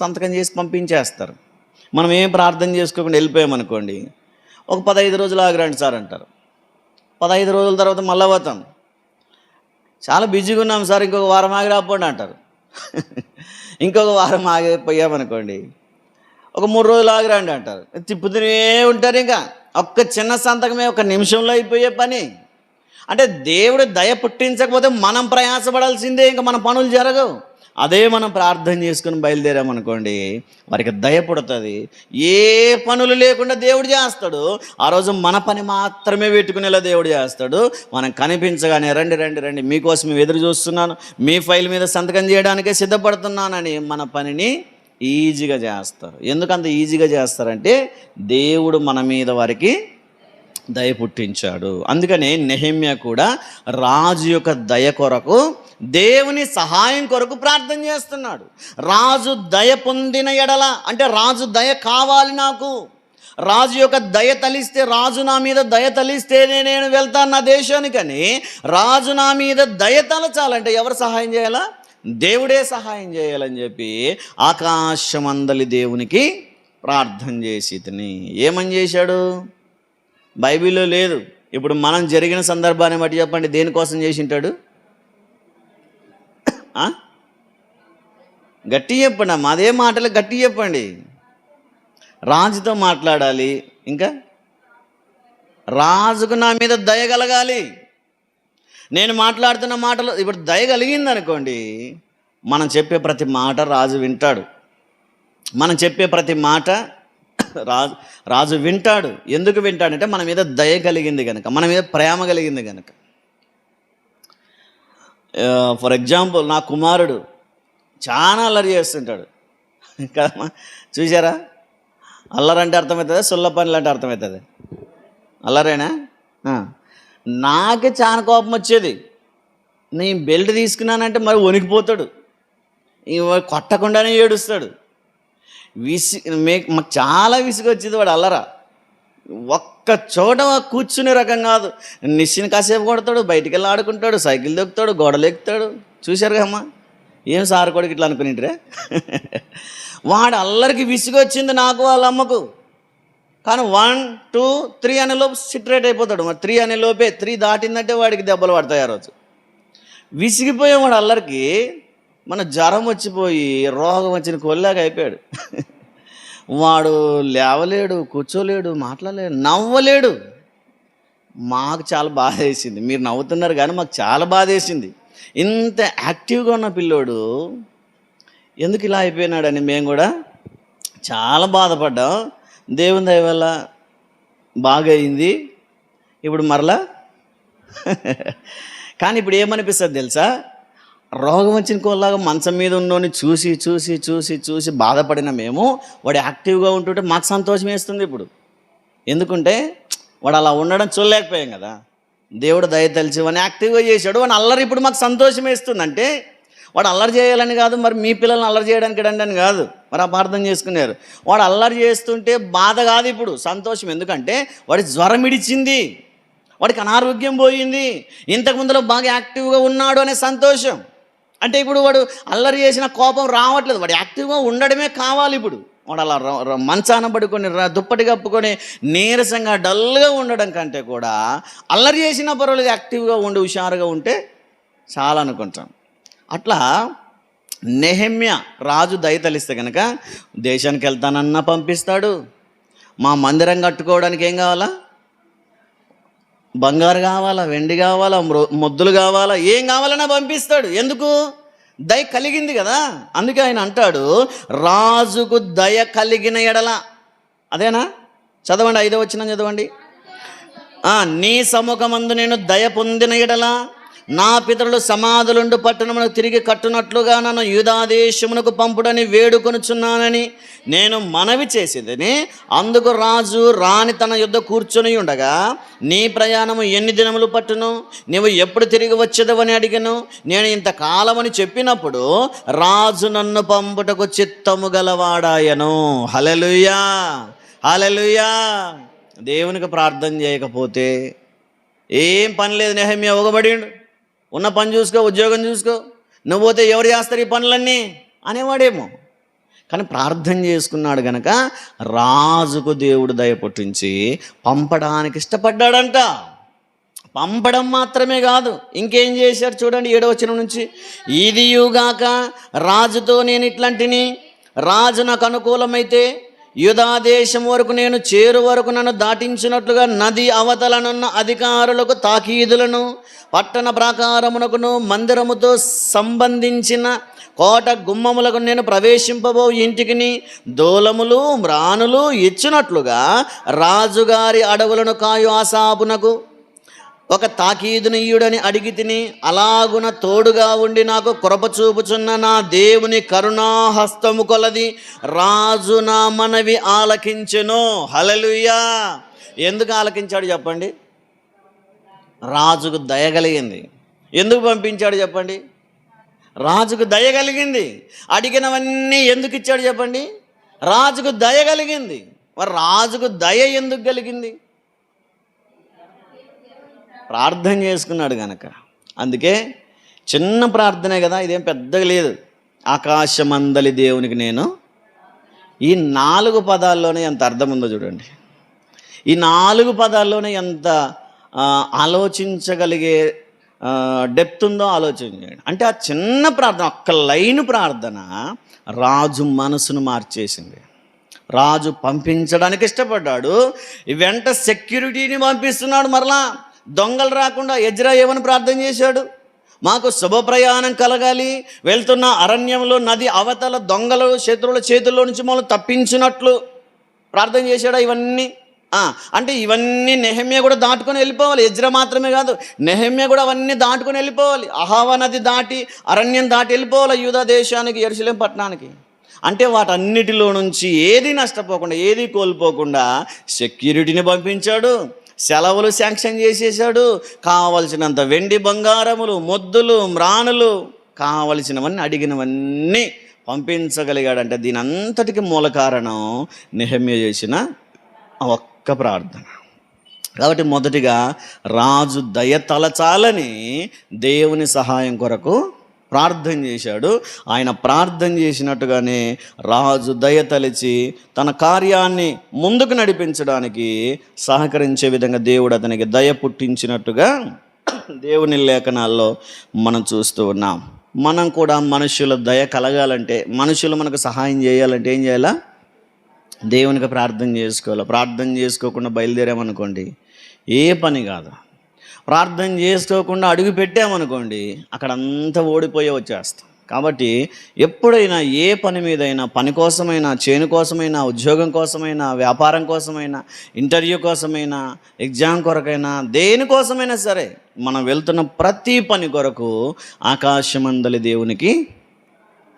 సంతకం చేసి పంపించేస్తారు. మనం ఏం ప్రార్థన చేసుకోకుండా వెళ్ళిపోయామనుకోండి, ఒక 15 రోజులు ఆగిరండి సార్ అంటారు. 15 రోజుల తర్వాత మళ్ళీ పోతాం, చాలా బిజీగా ఉన్నాం సార్, ఇంకొక వారం ఆగి రాపోండి అంటారు. ఇంకొక వారం ఆగిపోయామనుకోండి, ఒక 3 రోజులు ఆగిరండి అంటారు. తిప్పుతూనే ఉంటారు. ఇంకా ఒక్క చిన్న సంతకమే 1 నిమిషంలో అయిపోయే పని. అంటే దేవుడు దయ పుట్టించకపోతే మనం ప్రయాసపడాల్సిందే, ఇంకా మన పనులు జరగవు. అదే మనం ప్రార్థన చేసుకుని బయలుదేరామనుకోండి, వారికి దయ పుడుతుంది. ఏ పనులు లేకుండా దేవుడు చేస్తాడు. ఆ రోజు మన పని మాత్రమే పెట్టుకునేలా దేవుడు చేస్తాడు. మనం కనిపించగానే రండి రండి రండి, మీకోసం ఎదురు చూస్తున్నాను, మీ ఫైల్ మీద సంతకం చేయడానికే సిద్ధపడుతున్నానని మన పనిని ఈజీగా చేస్తారు. ఎందుకంత ఈజీగా చేస్తారంటే దేవుడు మన మీద వారికి దయ పుట్టించాడు. అందుకనే నెహెమ్యా కూడా రాజు యొక్క దయ కొరకు, దేవుని సహాయం కొరకు ప్రార్థన చేస్తున్నాడు. రాజు దయ పొందిన ఎడల అంటే రాజు దయ కావాలి నాకు, రాజు యొక్క దయ తలిస్తే, రాజు నా మీద దయ తలిస్తేనే నేను వెళ్తాను నా దేశానికని, రాజు నా మీద దయ తలచాలంటే ఎవరు సహాయం చేయాలా? దేవుడే సహాయం చేయాలని చెప్పి ఆకాశమందలి దేవునికి ప్రార్థన చేసి ఏమని చేశాడు? బైబిల్లో లేదు. ఇప్పుడు మనం జరిగిన సందర్భాన్ని బట్టి చెప్పండి, దేనికోసం చేసి ఉంటాడు? గట్టి చెప్పండి, అదే మాటలు గట్టి చెప్పండి. రాజుతో మాట్లాడాలి, ఇంకా రాజుకు నా మీద దయ కలగాలి. నేను మాట్లాడుతున్న మాటలు ఇప్పుడు దయ కలిగింది అనుకోండి, మనం చెప్పే ప్రతి మాట రాజు వింటాడు. మనం చెప్పే ప్రతి మాట రాజు వింటాడు. ఎందుకు వింటాడంటే మన మీద దయ కలిగింది కనుక, మన మీద ప్రేమ కలిగింది కనుక. ఫర్ ఎగ్జాంపుల్, నా కుమారుడు చాలా అల్లరి చేస్తుంటాడు కదమ్మా, చూసారా? అల్లరంటే అర్థమవుతుందా, సుల్ల పనులు అంటే అర్థమవుతుంది? అల్లరేనా? నాకే చాలా కోపం వచ్చేది. నేను బెల్ట్ తీసుకున్నానంటే మరి వణికిపోతాడు, కొట్టకుండానే ఏడుస్తాడు. మాకు చాలా విసుగు వచ్చేది వాడు అల్లరా. ఒక్క చోట కూర్చునే రకం కాదు. నిశ్చిని కాసేపు కొడతాడు, బయటికి వెళ్ళి ఆడుకుంటాడు, సైకిల్ దొక్కుతాడు, గోడలు ఎక్కుతాడు. చూశారు కమ్మా, ఏం సార్ కొడుకు ఇట్లా అనుకునింట్రే. వాడు అల్లరికి విసుగు వచ్చింది నాకు, వాళ్ళ అమ్మకు. కానీ 1, 2, 3 అనే లోపు సిట్రేట్ అయిపోతాడు. మరి 3 అనే లోపే, 3 దాటిందంటే వాడికి దెబ్బలు పడతాయి. ఆ రోజు విసిగిపోయేవాడు అల్లరికి. మన జ్వరం వచ్చిపోయి రోగం వచ్చిన కొల్లాగా అయిపోయాడు. వాడు లేవలేడు, కూర్చోలేడు, మాట్లాడలేడు, నవ్వలేడు. మాకు చాలా బాధ వేసింది. మీరు నవ్వుతున్నారు కానీ మాకు చాలా బాధ వేసింది. ఇంత యాక్టివ్గా ఉన్న పిల్లోడు ఎందుకు ఇలా అయిపోయినాడని మేము కూడా చాలా బాధపడ్డాం. దేవుని దయ వల్ల బాగా అయింది. ఇప్పుడు మరలా కానీ ఇప్పుడు ఏమనిపిస్తుంది తెలుసా? రోగం వచ్చిన కోల్లాగా మంచం మీద ఉన్నోని చూసి చూసి చూసి చూసి బాధపడిన మేము వాడు యాక్టివ్గా ఉంటుంటే మాకు సంతోషం వేస్తుంది ఇప్పుడు. ఎందుకంటే వాడు అలా ఉండడం చూడలేకపోయాం కదా. దేవుడు దయ తెలిసి వాడిని యాక్టివ్గా చేశాడు. వాడిని అల్లరి ఇప్పుడు మాకు సంతోషం వేస్తుంది. అంటే వాడు అల్లరి చేయాలని కాదు, మరి మీ పిల్లల్ని అల్లరి చేయడానికి రండి అని కాదు. మరి అపార్థం చేసుకున్నారు. వాడు అల్లరి చేస్తుంటే బాధ కాదు, ఇప్పుడు సంతోషం. ఎందుకంటే వాడి జ్వరం ఇడిచింది, వాడికి అనారోగ్యం పోయింది, ఇంతకుముందులో బాగా యాక్టివ్గా ఉన్నాడు అనే సంతోషం. అంటే ఇప్పుడు వాడు అల్లరి చేసిన కోపం రావట్లేదు, వాడు యాక్టివ్గా ఉండడమే కావాలి. ఇప్పుడు వాడు అలా మంచాన పడుకొని దుప్పటి కప్పుకొని నీరసంగా డల్గా ఉండడం కంటే కూడా అల్లరి చేసినా పర్వాలేదు, యాక్టివ్గా ఉండి హుషారుగా ఉంటే చాలా అనుకుంటాం. అట్లా నెహెమ్యా రాజు దయతలిస్తే కనుక దేశానికి వెళ్తానన్నా పంపిస్తాడు. మా మందిరం కట్టుకోవడానికి ఏం కావాలా? బంగారు కావాలా, వెండి కావాలా, మొద్దులు కావాలా, ఏం కావాలన్నా పంపిస్తాడు. ఎందుకు? దయ కలిగింది కదా. అందుకే ఆయన అంటాడు, రాజుకు దయ కలిగిన ఎడల. అదేనా? చదవండి, 5వ వచనం చదవండి. నీ సముఖమందు నేను దయ పొందిన ఎడల నా పితరులు సమాధులుండు పట్టణమునకు తిరిగి కట్టునట్లుగా నన్ను యూదాదేశమునకు పంపుడని వేడుకొనుచున్నానని నేను మనవి చేసేదని. అందుకు రాజు రాణి తన యుద్ధ కూర్చొని ఉండగా, నీ ప్రయాణము ఎన్ని దినములు పట్టును, నీవు ఎప్పుడు తిరిగి వచ్చేదవని అడిగను. నేను ఇంతకాలమని చెప్పినప్పుడు రాజు నన్ను పంపుటకు చిత్తము గలవాడాయను. హల్లెలూయా, హల్లెలూయా. దేవునికి ప్రార్థన చేయకపోతే ఏం పని లేదు. నెహెమ్యా ఒగబడిండు, ఉన్న పని చూసుకో, ఉద్యోగం చూసుకో, నువ్వు పోతే ఎవరు చేస్తారు ఈ పనులన్నీ అనేవాడేమో. కానీ ప్రార్థన చేసుకున్నాడు గనక రాజుకు దేవుడు దయ పుట్టించి పంపడానికి ఇష్టపడ్డాడంట. పంపడం మాత్రమే కాదు, ఇంకేం చేశాడు చూడండి 7వ వచనం నుంచి. ఇదియుగాక రాజుతో నేను ఇట్లాంటిని, రాజు నాకు అనుకూలమైతే యూదాదేశం వరకు నేను చేరు వరకు నన్ను దాటించినట్లుగా నది అవతలనున్న అధికారులకు తాకీదులను, పట్టణ ప్రాకారమునకును మందిరముతో సంబంధించిన కోట గుమ్మములకు నేను ప్రవేశింపబో ఇంటికిని దూలములు మ్రానులు ఇచ్చినట్లుగా రాజుగారి అడవులను కాయు ఆసాపునకు ఒక తాకీదునియ్యుడని అడిగి తిని, అలాగున తోడుగా ఉండి నాకు కృప చూపుచున్న నా దేవుని కరుణాహస్తము కొలది రాజు నా మనవి ఆలకించెను. హల్లెలూయా. ఎందుకు ఆలకించాడు చెప్పండి? రాజుకు దయ కలిగింది. ఎందుకు పంపించాడు చెప్పండి? రాజుకు దయ కలిగింది. అడిగినవన్నీ ఎందుకు ఇచ్చాడు చెప్పండి? రాజుకు దయ కలిగింది. మరి రాజుకు దయ ఎందుకు కలిగింది? ప్రార్థన చేసుకున్నాడు గనక. అందుకే చిన్న ప్రార్థనే కదా, ఇదేం పెద్దగా లేదు. ఆకాశమందలి దేవునికి నేను, ఈ 4 పదాల్లోనే ఎంత అర్థం ఉందో చూడండి. ఈ 4 పదాల్లోనే ఎంత ఆలోచించగలిగే డెప్త్ ఉందో ఆలోచించండి. అంటే ఆ చిన్న ప్రార్థన, ఒక్క లైన్ ప్రార్థన రాజు మనసును మార్చేసింది. రాజు పంపించడానికి ఇష్టపడ్డాడు. వెంట సెక్యూరిటీని పంపిస్తున్నాడు. మరలా దొంగలు రాకుండా ఎజ్రా ఏమని ప్రార్థన చేశాడు? మాకు శుభ ప్రయాణం కలగాలి, వెళ్తున్న అరణ్యంలో నది అవతల దొంగలు శత్రువుల చేతుల్లో నుంచి మనం తప్పించినట్లు ప్రార్థన చేశాడా? ఇవన్నీ అంటే ఇవన్నీ నెహెమ్యా కూడా దాటుకొని వెళ్ళిపోవాలి. ఎజ్రా మాత్రమే కాదు, నెహెమ్యా కూడా అవన్నీ దాటుకొని వెళ్ళిపోవాలి. అహావా నది దాటి, అరణ్యం దాటి వెళ్ళిపోవాలి యూదా దేశానికి, యెరూషలేం పట్టణానికి. అంటే వాటన్నిటిలో నుంచి ఏది నష్టపోకుండా, ఏది కోల్పోకుండా సెక్యూరిటీని పంపించాడు. సెలవులు శాంక్షన్ చేసేసాడు. కావలసినంత వెండి బంగారములు, మొద్దులు, మ్రాణులు, కావలసినవన్నీ అడిగినవన్నీ పంపించగలిగాడంటే దీని అంతటికి మూల కారణం నెహెమ్యా చేసిన ఒక్క ప్రార్థన. కాబట్టి మొదటిగా రాజు దయ తలచాలని దేవుని సహాయం కొరకు ప్రార్థన చేశాడు. ఆయన ప్రార్థన చేసినట్టుగానే రాజు దయ తలిచి తన కార్యాన్ని ముందుకు నడిపించడానికి సహకరించే విధంగా దేవుడు అతనికి దయ పుట్టించినట్టుగా దేవుని లేఖనాల్లో మనం చూస్తూ ఉన్నాం. మనం కూడా మనుషుల దయ కలగాలంటే, మనుషులు మనకు సహాయం చేయాలంటే ఏం చేయాలా? దేవునికి ప్రార్థన చేసుకోవాలి. ప్రార్థన చేసుకోకుండా బయలుదేరామనుకోండి ఏ పని కాదు. ప్రార్థన చేసుకోకుండా అడుగు పెట్టామనుకోండి అక్కడంతా ఓడిపోయే వచ్చేస్తాం. కాబట్టి ఎప్పుడైనా ఏ పని మీదైనా, పని కోసమైనా, చేను కోసమైనా, ఉద్యోగం కోసమైనా, వ్యాపారం కోసమైనా, ఇంటర్వ్యూ కోసమైనా, ఎగ్జామ్ కొరకైనా, దేనికోసమైనా సరే మనం వెళ్తున్న ప్రతి పని కొరకు ఆకాశమందలి దేవునికి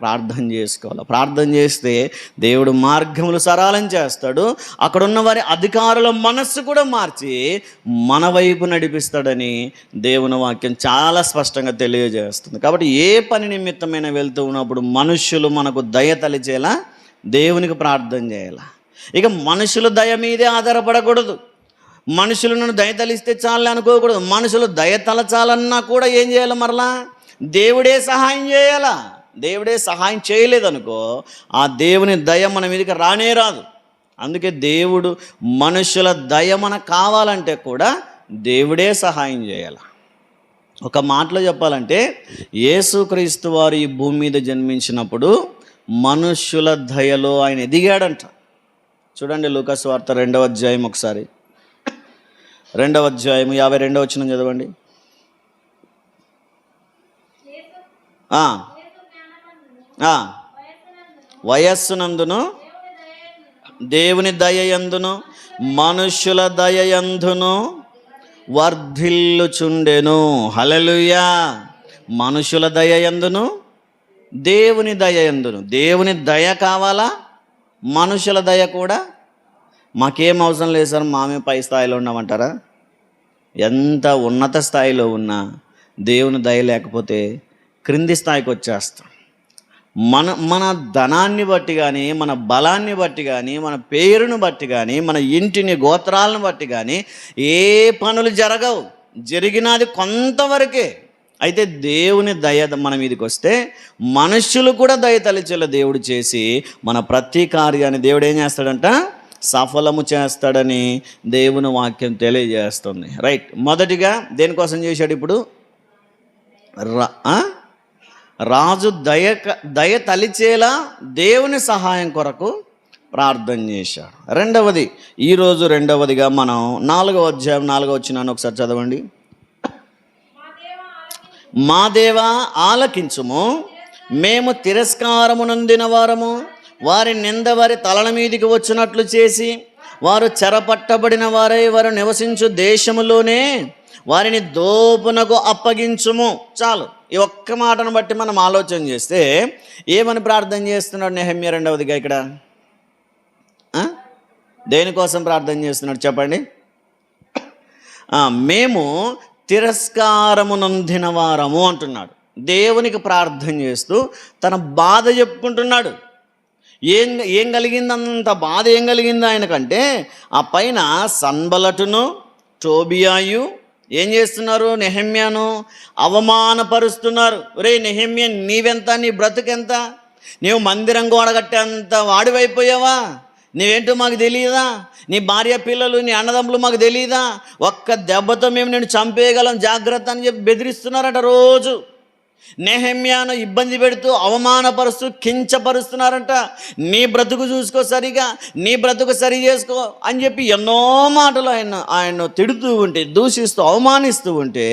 ప్రార్థన చేసుకోవాలి. ప్రార్థన చేస్తే దేవుడు మార్గములు సరళం చేస్తాడు. అక్కడున్న వారి అధికారుల మనస్సు కూడా మార్చి మన వైపు నడిపిస్తాడని దేవుని వాక్యం చాలా స్పష్టంగా తెలియజేస్తుంది. కాబట్టి ఏ పని నిమిత్తమైన వెళ్తూ ఉన్నప్పుడు మనుష్యులు మనకు దయ తలిచేలా దేవునికి ప్రార్థన చేయాలి. ఇక మనుషుల దయ మీదే ఆధారపడకూడదు. మనుషులు నన్ను దయ తలిస్తే చాలే అనుకోకూడదు. మనుషులు దయ తలచాలన్నా కూడా ఏం చేయాలి? మరలా దేవుడే సహాయం చేయాలా. దేవుడే సహాయం చేయలేదనుకో ఆ దేవుని దయ మన మీదకి రానే రాదు. అందుకే దేవుడు మనుషుల దయ మనకు కావాలంటే కూడా దేవుడే సహాయం చేయాలి. ఒక మాటలో చెప్పాలంటే యేసుక్రీస్తు వారు ఈ భూమి మీద జన్మించినప్పుడు మనుష్యుల దయలో ఆయన ఎదిగాడంట. చూడండి లూకా సువార్త 2వ అధ్యాయం, ఒకసారి 2వ అధ్యాయం 52వ వచనం చదవండి. వయస్సునందును దేవుని దయయందును మనుష్యుల దయయందును వర్ధిల్లుచుండెను. హల్లెలూయా. మనుషుల దయయందును దేవుని దయయందును. దేవుని దయ కావాలా, మనుషుల దయ కూడా. మాకేం అవసరం లేదు సార్, మామే పై స్థాయిలో ఉన్నామంటారా? ఎంత ఉన్నత స్థాయిలో ఉన్నా దేవుని దయ లేకపోతే క్రింది స్థాయికి వచ్చేస్తాం. మన ధనాన్ని బట్టి కానీ, మన బలాన్ని బట్టి కానీ, మన పేరును బట్టి కానీ, మన ఇంటిని గోత్రాలను బట్టి కానీ ఏ పనులు జరగవు. జరిగినది కొంతవరకే. అయితే దేవుని దయ మన మీదకి వస్తే మనుష్యులు కూడా దయ తలిచేలా దేవుడు చేసి మన ప్రతి కార్యాన్ని దేవుడు ఏం చేస్తాడంట? సఫలము చేస్తాడని దేవుని వాక్యం తెలియజేస్తుంది. రైట్. మొదటిగా దేనికోసం చేశాడు? ఇప్పుడు రాజు దయ తలిచేలా దేవుని సహాయం కొరకు ప్రార్థన చేశాడు. రెండవది, ఈరోజు రెండవదిగా మనం 4వ అధ్యాయం 4వ వచనాన్ని ఒకసారి చదవండి. మా దేవా ఆలకించుము, మేము తిరస్కారము నొందిన వారము, వారి నింద వారి తలల మీదికి వచ్చినట్లు చేసి వారు చెరపట్టబడిన వారై వారు నివసించు దేశములోనే వారిని దోపునకు అప్పగించుము. చాలు. ఈ ఒక్క మాటను బట్టి మనం ఆలోచన చేస్తే ఏమని ప్రార్థన చేస్తున్నాడు నెహెమ్యా రెండవదిగా ఇక్కడ? దేనికోసం ప్రార్థన చేస్తున్నాడు చెప్పండి? మేము తిరస్కారము నొందిన వారము అంటున్నాడు. దేవునికి ప్రార్థన చేస్తూ తన బాధ చెప్పుకుంటున్నాడు. ఏం కలిగింది, అంత బాధ ఏం కలిగింది ఆయనకంటే, ఆ పైన సన్బలటును టోబియాయు ఏం చేస్తున్నారు? నెహెమ్యాను అవమానపరుస్తున్నారు. రే నెహెమ్యా, నీవెంత, నీ బ్రతుకెంత? నీవు మందిరం గోడగట్టేంత వాడివైపోయావా? నీవేంటో మాకు తెలియదా? నీ భార్య పిల్లలు, నీ అన్నదమ్ములు మాకు తెలియదా? ఒక్క దెబ్బతో మేము నేను చంపేయగలం, జాగ్రత్త అని చెప్పి బెదిరిస్తున్నారట. రోజు నెహెమ్యాను ఇబ్బంది పెడుతూ, అవమానపరుస్తూ, కించపరుస్తున్నారంట. నీ బ్రతుకు చూసుకో సరిగా, నీ బ్రతుకు సరి చేసుకో అని చెప్పి ఎన్నో మాటలు ఆయన తిడుతూ ఉంటే, దూషిస్తూ, అవమానిస్తూ ఉంటే,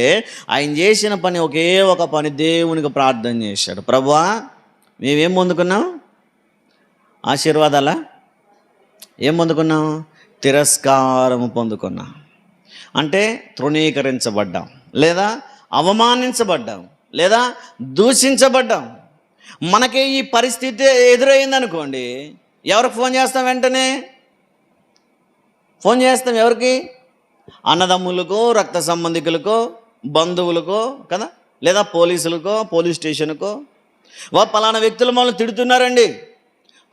ఆయన చేసిన పని ఒకే ఒక పని, దేవునికి ప్రార్థన చేశాడు. ప్రభువా, మేమేం పొందుకున్నాం? ఆశీర్వాదాలా? ఏం పొందుకున్నాం? తిరస్కారము పొందుకున్నాం. అంటే తృణీకరించబడ్డాం, లేదా అవమానించబడ్డాం, లేదా దూషించబడ్డాం. మనకి ఈ పరిస్థితి ఎదురైందనుకోండి, ఎవరికి ఫోన్ చేస్తాం? వెంటనే ఫోన్ చేస్తాం. ఎవరికి? అన్నదమ్ములకో, రక్త సంబంధికులకో, బంధువులకో కదా, లేదా పోలీసులకో, పోలీస్ స్టేషన్కో. పలానా వ్యక్తులు మమ్మల్ని తిడుతున్నారండి,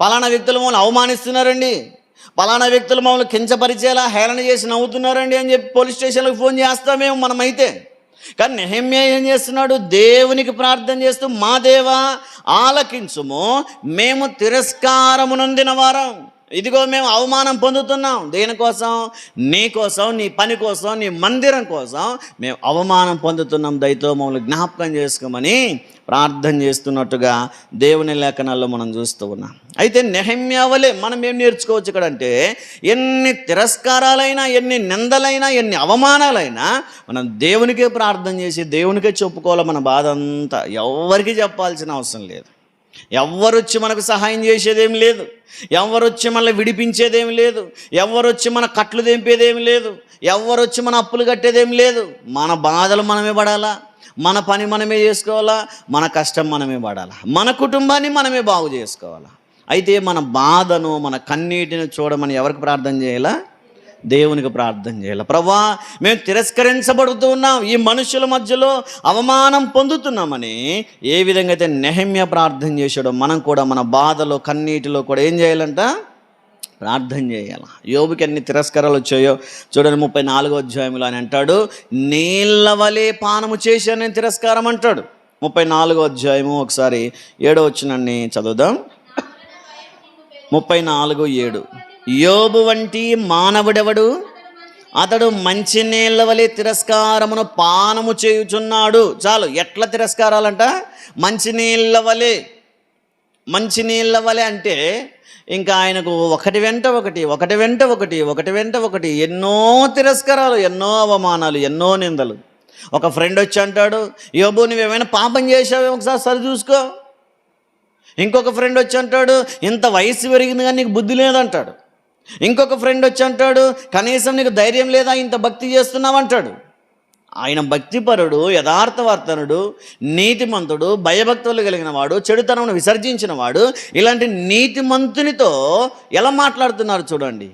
పలానా వ్యక్తులు మమ్మల్ని అవమానిస్తున్నారండి, పలానా వ్యక్తులు మమ్మల్ని కించపరిచేలా హేళన చేసి నవ్వుతున్నారండి అని చెప్పి పోలీస్ స్టేషన్లకు ఫోన్ చేస్తామేమో మనమైతే. కానీ నెహెమ్యా ఏం చేస్తున్నాడు? దేవునికి ప్రార్థన చేస్తూ, మా దేవా ఆలకించుము, మేము తిరస్కారము నొందిన వారం. ఇదిగో మేము అవమానం పొందుతున్నాం. దేనికోసం? నీ కోసం, నీ పని కోసం, నీ మందిరం కోసం మేము అవమానం పొందుతున్నాం. దయతో మమ్మల్ని జ్ఞాపకం చేసుకోమని ప్రార్థన చేస్తున్నట్టుగా దేవుని లేఖనాల్లో మనం చూస్తూ ఉన్నాం. అయితే నెహెమ్యా వలె మనం ఏం నేర్చుకోవచ్చు ఇక్కడ అంటే, ఎన్ని తిరస్కారాలైనా, ఎన్ని నిందలైనా, ఎన్ని అవమానాలైనా మనం దేవునికే ప్రార్థన చేసి దేవునికే చెప్పుకోవాలి మన బాధ అంతా. ఎవరికి చెప్పాల్సిన అవసరం లేదు. ఎవరొచ్చి మనకు సహాయం చేసేదేమి లేదు, ఎవరొచ్చి మనల్ని విడిపించేదేమి లేదు, ఎవరొచ్చి మన కట్లు తెంపేదేమి లేదు, ఎవరొచ్చి మన అప్పులు కట్టేదేమి లేదు. మన బాధలు మనమే పడాలా, మన పని మనమే చేసుకోవాలా, మన కష్టం మనమే పడాలా, మన కుటుంబాన్ని మనమే బాగు చేసుకోవాలా. అయితే మన బాధను, మన కన్నీటిని చూడమని ఎవరికి ప్రార్థన చేయాలా? దేవునికి ప్రార్థన చేయాలి. ప్రభువా, మేము తిరస్కరించబడుతూ ఉన్నాం, ఈ మనుషుల మధ్యలో అవమానం పొందుతున్నామని ఏ విధంగా అయితే నెహెమ్యా ప్రార్థన చేశాడో, మనం కూడా మన బాధలో, కన్నీటిలో కూడా ఏం చేయాలంట? ప్రార్థన చేయాలి. యోబుకి ఎన్ని తిరస్కారాలు వచ్చాయో చూడండి. 34వ అధ్యాయంలో ఆయన అంటాడు, నీళ్ళ వలె పానము చేశాను నేను తిరస్కారం అంటాడు. 34వ అధ్యాయము ఒకసారి 7వ వచనాన్ని చదువుదాం. 34:7. యోబు వంటి మానవుడెవడు? అతడు మంచినీళ్ళ వలె తిరస్కారమును పానము చేయుచున్నాడు. చాలు. ఎట్లా తిరస్కారాలంట? మంచినీళ్ళ వలె. మంచినీళ్ళ వలె అంటే ఇంకా ఆయనకు ఒకటి వెంట ఒకటి ఎన్నో తిరస్కారాలు, ఎన్నో అవమానాలు, ఎన్నో నిందలు. ఒక ఫ్రెండ్ వచ్చి అంటాడు, యోబు నువ్వేమైనా పాపం చేసావే, ఒకసారి సరి చూసుకో. ఇంకొక ఫ్రెండ్ వచ్చి అంటాడు, ఇంత వయసు పెరిగింది కానీ నీకు బుద్ధి లేదంటాడు. ఇంకొక ఫ్రెండ్ వచ్చి అంటాడు, కనీసం నీకు ధైర్యం లేదా, ఇంత భక్తి చేస్తున్నావు అంటాడు. ఆయన భక్తిపరుడు, యథార్థవర్తనుడు, నీతిమంతుడు, భయభక్తులు కలిగిన వాడు, చెడుతనమును విసర్జించిన వాడు. ఇలాంటి నీతిమంతునితో ఎలా మాట్లాడుతున్నారు చూడండి.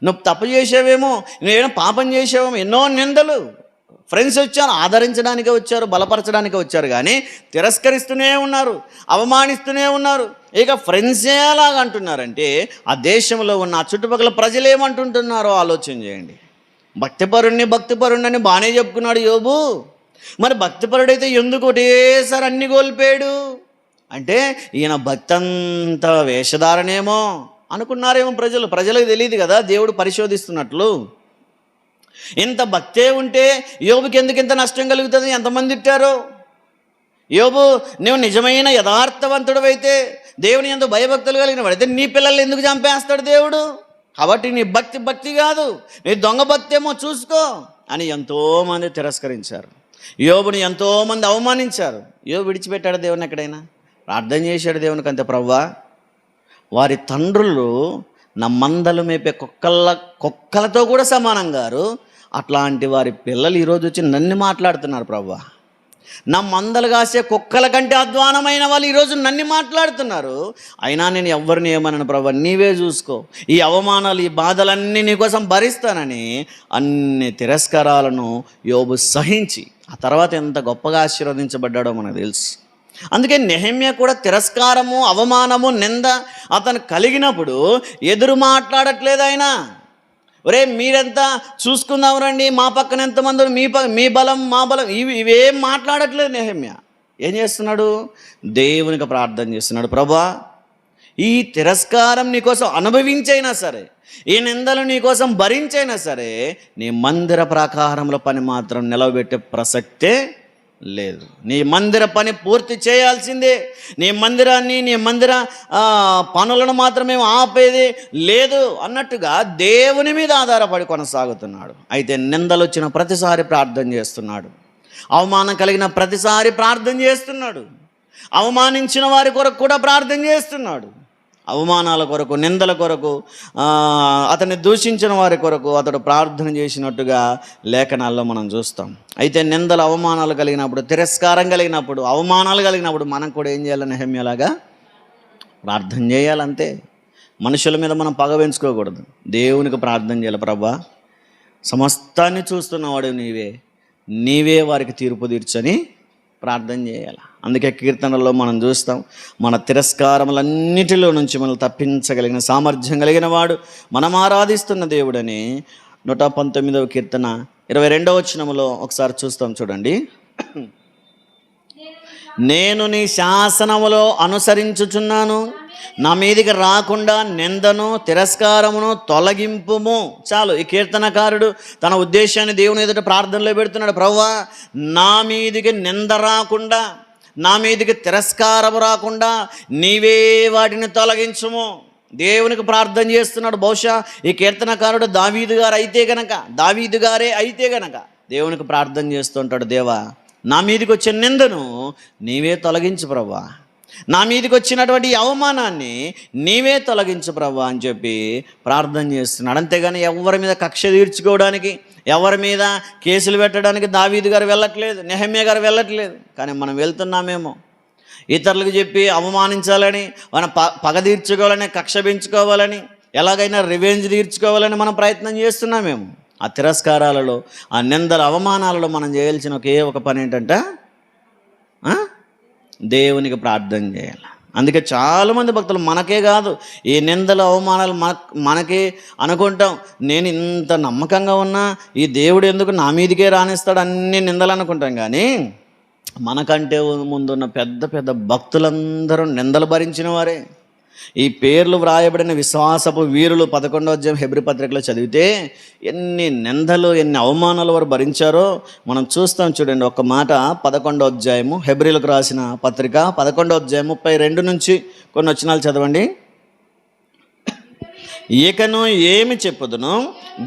నువ్వు తప్పు చేసావేమో, నువ్వేమైనా పాపం చేసావేమో, ఎన్నో నిందలు. ఫ్రెండ్స్ వచ్చారు, ఆదరించడానికే వచ్చారు, బలపరచడానికే వచ్చారు, కానీ తిరస్కరిస్తూనే ఉన్నారు, అవమానిస్తూనే ఉన్నారు. ఇక ఫ్రెండ్సే ఎలాగ అంటున్నారంటే, ఆ దేశంలో ఉన్న ఆ చుట్టుపక్కల ప్రజలు ఏమంటుంటున్నారో ఆలోచన చేయండి. భక్తిపరుణ్ణి అని బాగానే చెప్పుకున్నాడు యోబు. మరి భక్తిపరుడైతే ఎందుకు ఒకటేసారి అన్ని కోల్పోయాడు అంటే, ఈయన భక్తి అంతా వేషధారణేమో అనుకున్నారేమో ప్రజలకు తెలియదు కదా దేవుడు పరిశోధిస్తున్నట్లు. ఇంత భక్తే ఉంటే యోబుకి ఎందుకు ఇంత నష్టం కలుగుతుంది? ఎంతమంది తిట్టారో. యోబు, నువ్వు నిజమైన యథార్థవంతుడు అయితే, దేవుని యందు భయభక్తులు కలిగిన వాడైతే నీ పిల్లల్ని ఎందుకు చంపేస్తాడు దేవుడు? కాబట్టి నీ భక్తి కాదు, నీ దొంగ భక్తి ఏమో చూసుకో అని ఎంతోమంది తిరస్కరించారు. యోబుని ఎంతోమంది అవమానించారు. యోబు విడిచిపెట్టాడు దేవుని ఎక్కడైనా? ప్రార్థన చేశాడు దేవునికి అంతే. ప్రభువా, వారి తండ్రులు నా మందలు మేపే కుక్కలతో కూడా సమానం గారు, అట్లాంటి వారి పిల్లలు ఈరోజు వచ్చి నన్ను మాట్లాడుతున్నారు ప్రభువా. నా మందలు కాసే కుక్కల కంటే అధ్వానమైన వాళ్ళు ఈరోజు నన్ను మాట్లాడుతున్నారు. అయినా నేను ఎవరిని ఏమన్నాను ప్రభువా, నీవే చూసుకో, ఈ అవమానాలు ఈ బాధలన్నీ నీకోసం భరిస్తానని అన్ని తిరస్కారాలను యోబు సహించి ఆ తర్వాత ఎంత గొప్పగా ఆశీర్వదించబడ్డాడో మనకు తెలుసు. అందుకే నెహెమ్యా కూడా తిరస్కారము, అవమానము, నింద అతను కలిగినప్పుడు ఎదురు మాట్లాడట్లేదు ఆయన. ఒరే మీరెంత చూసుకుందాం రండి, మా పక్కన ఎంతమంది, మీ బలం మా బలం, ఇవేం మాట్లాడట్లేదు నెహెమ్యా. ఏం చేస్తున్నాడు? దేవునికి ప్రార్థన చేస్తున్నాడు. ప్రభువా, ఈ తిరస్కారం నీకోసం అనుభవించైనా సరే, ఈ నిందలు నీకోసం భరించైనా సరే, నీ మందిర ప్రాకారంలో పని మాత్రం నిలవబెట్టే ప్రసక్తే లేదు. నీ మందిర పని పూర్తి చేయాల్సిందే. నీ మందిరాన్ని, నీ మందిర పనులను మాత్రమే ఆపేది లేదు అన్నట్టుగా దేవుని మీద ఆధారపడి కొనసాగుతున్నాడు. అయితే నిందలు వచ్చిన ప్రతిసారి ప్రార్థన చేస్తున్నాడు. అవమానం కలిగిన ప్రతిసారి ప్రార్థన చేస్తున్నాడు. అవమానించిన వారి కొరకు కూడా ప్రార్థన చేస్తున్నాడు. అవమానాల కొరకు, నిందల కొరకు, అతన్ని దూషించిన వారి కొరకు అతడు ప్రార్థన చేసినట్టుగా లేఖనాల్లో మనం చూస్తాం. అయితే నిందలు, అవమానాలు కలిగినప్పుడు, తిరస్కారం కలిగినప్పుడు, అవమానాలు కలిగినప్పుడు మనం కూడా ఏం చేయాలి? నెహెమ్యాలాగా ప్రార్థన చేయాలంతే. మనుషుల మీద మనం పగ పెంచుకోకూడదు. దేవునికి ప్రార్థన చేయాలి. ప్రభువా, సమస్తాన్ని చూస్తున్నవాడు నీవే వారికి తీర్పు తీర్చని ప్రార్థన చేయాలి. అందుకే కీర్తనల్లో మనం చూస్తాం, మన తిరస్కారములన్నిటిలో నుంచి మనల్ని తప్పించగలిగిన సామర్థ్యం కలిగిన వాడు మనం ఆరాధిస్తున్న దేవుడని 119వ కీర్తన 22వ వచనములో ఒకసారి చూస్తాం. చూడండి. నేను నీ శాసనములో అనుసరించుచున్నాను, నా మీదికి రాకుండా నిందను, తిరస్కారమును తొలగింపుము. చాలు. ఈ కీర్తనకారుడు తన ఉద్దేశాన్ని దేవుని ఎదుట ప్రార్థనలో పెడుతున్నాడు. ప్రభువా, నా మీదికి నింద రాకుండా, నా మీదికి తిరస్కారం రాకుండా నీవే వాటిని తొలగించుము. దేవునికి ప్రార్థన చేస్తున్నాడు. బహుశా ఈ కీర్తనకారుడు దావీదు గారే అయితే గనక దేవునికి ప్రార్థన చేస్తుంటాడు. దేవా, నా మీదికి వచ్చిన నిందను నీవే తొలగించు ప్రభువా, నా మీదికి వచ్చినటువంటి అవమానాన్ని నీవే తొలగించు ప్రభువా అని చెప్పి ప్రార్థన చేస్తున్నాడు. అంతేగాని ఎవరి మీద కక్ష తీర్చుకోవడానికి, ఎవరి మీద కేసులు పెట్టడానికి దావీదు గారు వెళ్ళట్లేదు, నెహెమ్యా గారు వెళ్ళట్లేదు. కానీ మనం వెళ్తున్నామేమో ఇతరులకు చెప్పి అవమానించాలని, మన పగ తీర్చుకోవాలని, కక్ష పెంచుకోవాలని, ఎలాగైనా రివెంజ్ తీర్చుకోవాలని మనం ప్రయత్నం చేస్తున్నామేమో. ఆ తిరస్కారాలలో, ఆ నిందల అవమానాలలో మనం చేయాల్సిన ఒకే ఒక పని ఏంటంటే దేవునికి ప్రార్థన చేయాలి. అందుకే చాలామంది భక్తులు, మనకే కాదు, ఈ నిందలు అవమానాలు మనకే అనుకుంటాం. నేను ఇంత నమ్మకంగా ఉన్నా ఈ దేవుడు ఎందుకు నా మీదికే రానిస్తాడు అన్ని నిందలు అనుకుంటాం. కానీ మనకంటే ముందున్న పెద్ద పెద్ద భక్తులందరూ నిందలు భరించిన వారే. ఈ పేర్లు వ్రాయబడిన విశ్వాసపు వీరులు 11వ అధ్యాయం హెబ్రీ పత్రికలో చదివితే ఎన్ని నిందలు, ఎన్ని అవమానాలు వారు భరించారో మనం చూస్తాం. చూడండి ఒక మాట, 11వ అధ్యాయము హెబ్రీలకు రాసిన పత్రిక 11వ అధ్యాయం 32 నుంచి కొన్ని వచనాలు చదవండి. ఇకను ఏమి చెప్పుదును,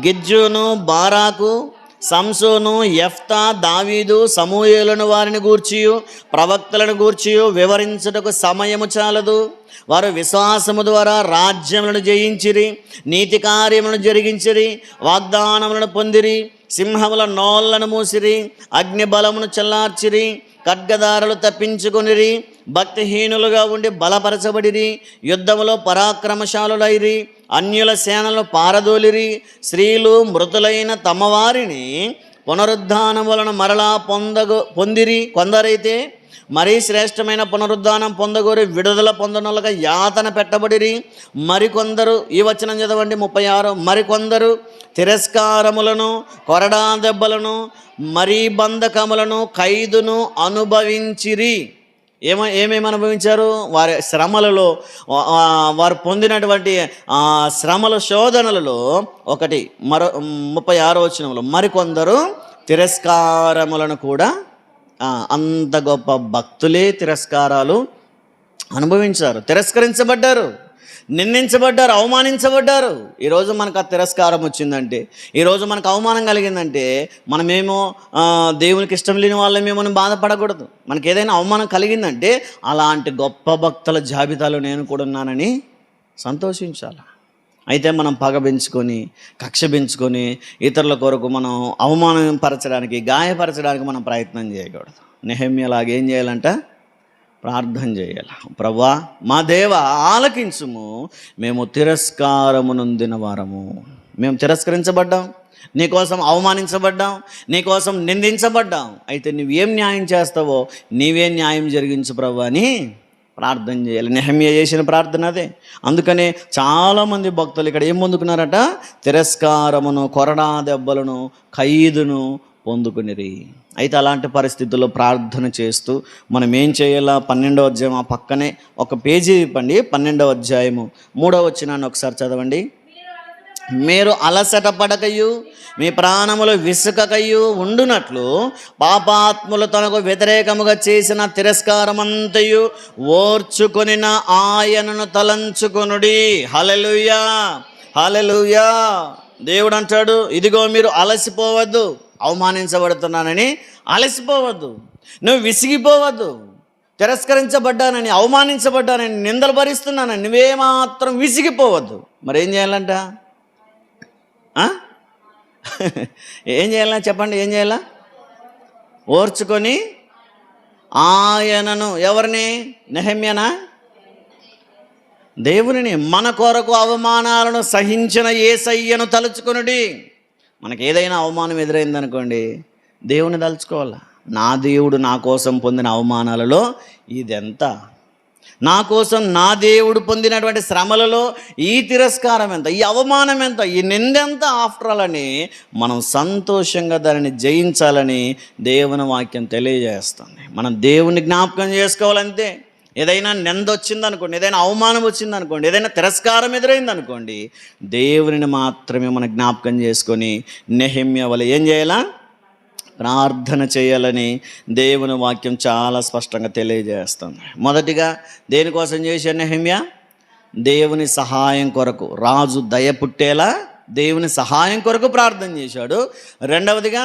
గిద్యోను, బారాకు, సంసోను, యెఫ్తా, దావీదు, సమూయేలును వారిని గూర్చియు ప్రవక్తలను గూర్చియు వివరించుటకు సమయము చాలదు. వారు విశ్వాసము ద్వారా రాజ్యములను జయించిరి, నీతి కార్యములను జరిగించిరి, వాగ్దానములను పొందిరి, సింహముల నోళ్లను మూసిరి, అగ్ని బలమును చల్లార్చిరి, ఖడ్గదారులు తప్పించుకొనిరి, భక్తిహీనులుగా ఉండి బలపరచబడిరి, యుద్ధములో పరాక్రమశాలులైరి, అన్యుల సేనలు పారదోలిరి, స్త్రీలు మృతులైన తమ వారిని పునరుద్ధానం వలన మరలా పొందిరి. కొందరైతే మరీ శ్రేష్టమైన పునరుద్ధానం పొందగోరి విడుదల పొందనులుగా యాతన పెట్టబడిరి. మరికొందరు, ఈ వచనం చదవండి 36, మరికొందరు తిరస్కారములను, కొరడా దెబ్బలను, మరీ బంధకములను, ఖైదును అనుభవించిరి. ఏమేమి అనుభవించారు? వారి శ్రమలలో, వారు పొందినటువంటి శ్రమల శోధనలలో ఒకటి 36వ వచనంలో, మరికొందరు తిరస్కారములను కూడా, అంత గొప్ప భక్తులే తిరస్కారాలు అనుభవించారు, తిరస్కరించబడ్డారు, నిందించబడ్డారు, అవమానించబడ్డారు. ఈరోజు మనకు ఆ తిరస్కారం వచ్చిందంటే, ఈరోజు మనకు అవమానం కలిగిందంటే మనమేమో దేవునికి ఇష్టం లేని వాళ్ళమేమో బాధపడకూడదు. మనకి ఏదైనా అవమానం కలిగిందంటే అలాంటి గొప్ప భక్తుల జాబితాలో నేను కూడా ఉన్నానని సంతోషించాలి. అయితే మనం పగ పెంచుకొని, కక్ష పెంచుకొని, ఇతరుల కొరకు మనం అవమానపరచడానికి, గాయపరచడానికి మనం ప్రయత్నం చేయకూడదు. నెహెమ్యాలాగా ఏం చేయాలంట? ప్రార్థన చేయాలి. ప్రభువా మా దేవ ఆలకించుము, మేము తిరస్కారము నొందిన వారము. మేము తిరస్కరించబడ్డాం, నీకోసం అవమానించబడ్డాం, నీకోసం నిందించబడ్డాం. అయితే నువ్వేం న్యాయం చేస్తావో నీవే న్యాయం జరిగించు ప్రభువా అని ప్రార్థన చేయాలి. నెహెమ్యా చేసిన ప్రార్థన అదే. అందుకనే చాలామంది భక్తులు ఇక్కడ ఏం పొందుకున్నారట? తిరస్కారమును, కొరడా దెబ్బలను, ఖైదును పొందుకునిరి. అయితే అలాంటి పరిస్థితుల్లో ప్రార్థన చేస్తూ మనం ఏం చేయాలా? 12వ అధ్యాయం ఆ పక్కనే ఒక పేజీ ఇవ్వండి. 12వ అధ్యాయము 3వ వచనాన్ని ఒకసారి చదవండి. మీరు అలసట పడకయు మీ ప్రాణములు విసుకకయు ఉండునట్లు పాపాత్ములు తనకు వ్యతిరేకముగా చేసిన తిరస్కారమంతయు ఓర్చుకొనిన ఆయనను తలంచుకొనుడి. హల్లెలూయా, హల్లెలూయా. దేవుడు అంటాడు, ఇదిగో మీరు అలసిపోవద్దు. అవమానించబడుతున్నానని అలసిపోవద్దు, నువ్వు విసిగిపోవద్దు. తిరస్కరించబడ్డానని, అవమానించబడ్డానని, నిందలు భరిస్తున్నానని నువ్వేమాత్రం విసిగిపోవద్దు. మరి ఏం చేయాలంట? ఏం చేయాలా చెప్పండి? ఏం చేయాలా? ఓర్చుకొని ఆయనను, ఎవరిని? నెహెమ్యానా? దేవునిని, మన కొరకు అవమానాలను సహించిన యేసయ్యను తలుచుకొనుడి. మనకి ఏదైనా అవమానం ఎదురైందనుకోండి, దేవుని తలుచుకోవాలా. నా దేవుడు నా కోసం పొందిన అవమానాలలో ఇదెంత, నా కోసం నా దేవుడు పొందినటువంటి శ్రమలలో ఈ తిరస్కారం ఎంత, ఈ అవమానం ఎంత, ఈ నిందెంత, ఆఫ్టర్ ఆల్ అని మనం సంతోషంగా దానిని జయించాలని దేవుని వాక్యం తెలియజేస్తుంది. మనం దేవుని జ్ఞాపకం చేసుకోవాలంతే. ఏదైనా నింద వచ్చిందనుకోండి, ఏదైనా అవమానం వచ్చిందనుకోండి, ఏదైనా తిరస్కారం ఎదురైందనుకోండి, దేవుని మాత్రమే మనం జ్ఞాపకం చేసుకొని నెహెమ్యా వలె ఏం చేయాలా? ప్రార్థన చేయాలని దేవుని వాక్యం చాలా స్పష్టంగా తెలియజేస్తుంది. మొదటిగా దేనికోసం చేశాడు నెహెమ్యా? దేవుని సహాయం కొరకు, రాజు దయ పుట్టేలా దేవుని సహాయం కొరకు ప్రార్థన చేశాడు. రెండవదిగా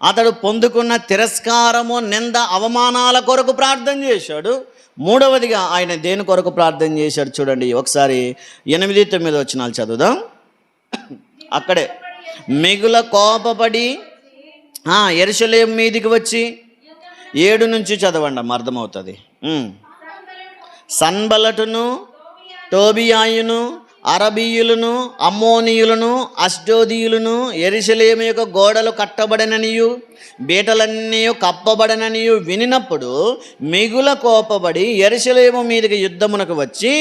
అతడు పొందుకున్న తిరస్కారము, నింద, అవమానాల కొరకు ప్రార్థన చేశాడు. మూడవదిగా ఆయన దేని కొరకు ప్రార్థన చేశాడు చూడండి. ఒకసారి 8-9 వచనాలు చదువుదాం. అక్కడే మిగుల కోపపడి యెరూషలేము మీదికి వచ్చి 7 నుంచి చదవండి, అర్థమవుతుంది. సన్బలటును, టోబియాయును, అరబీయులను, అమ్మోనీయులను, అష్డోదీయులను యెరూషలేము యొక్క గోడలు కట్టబడననియు బీటలన్నీ కప్పబడననియు వినినప్పుడు మిగుల కోపబడి యెరూషలేము మీదకి యుద్ధమునకు వచ్చి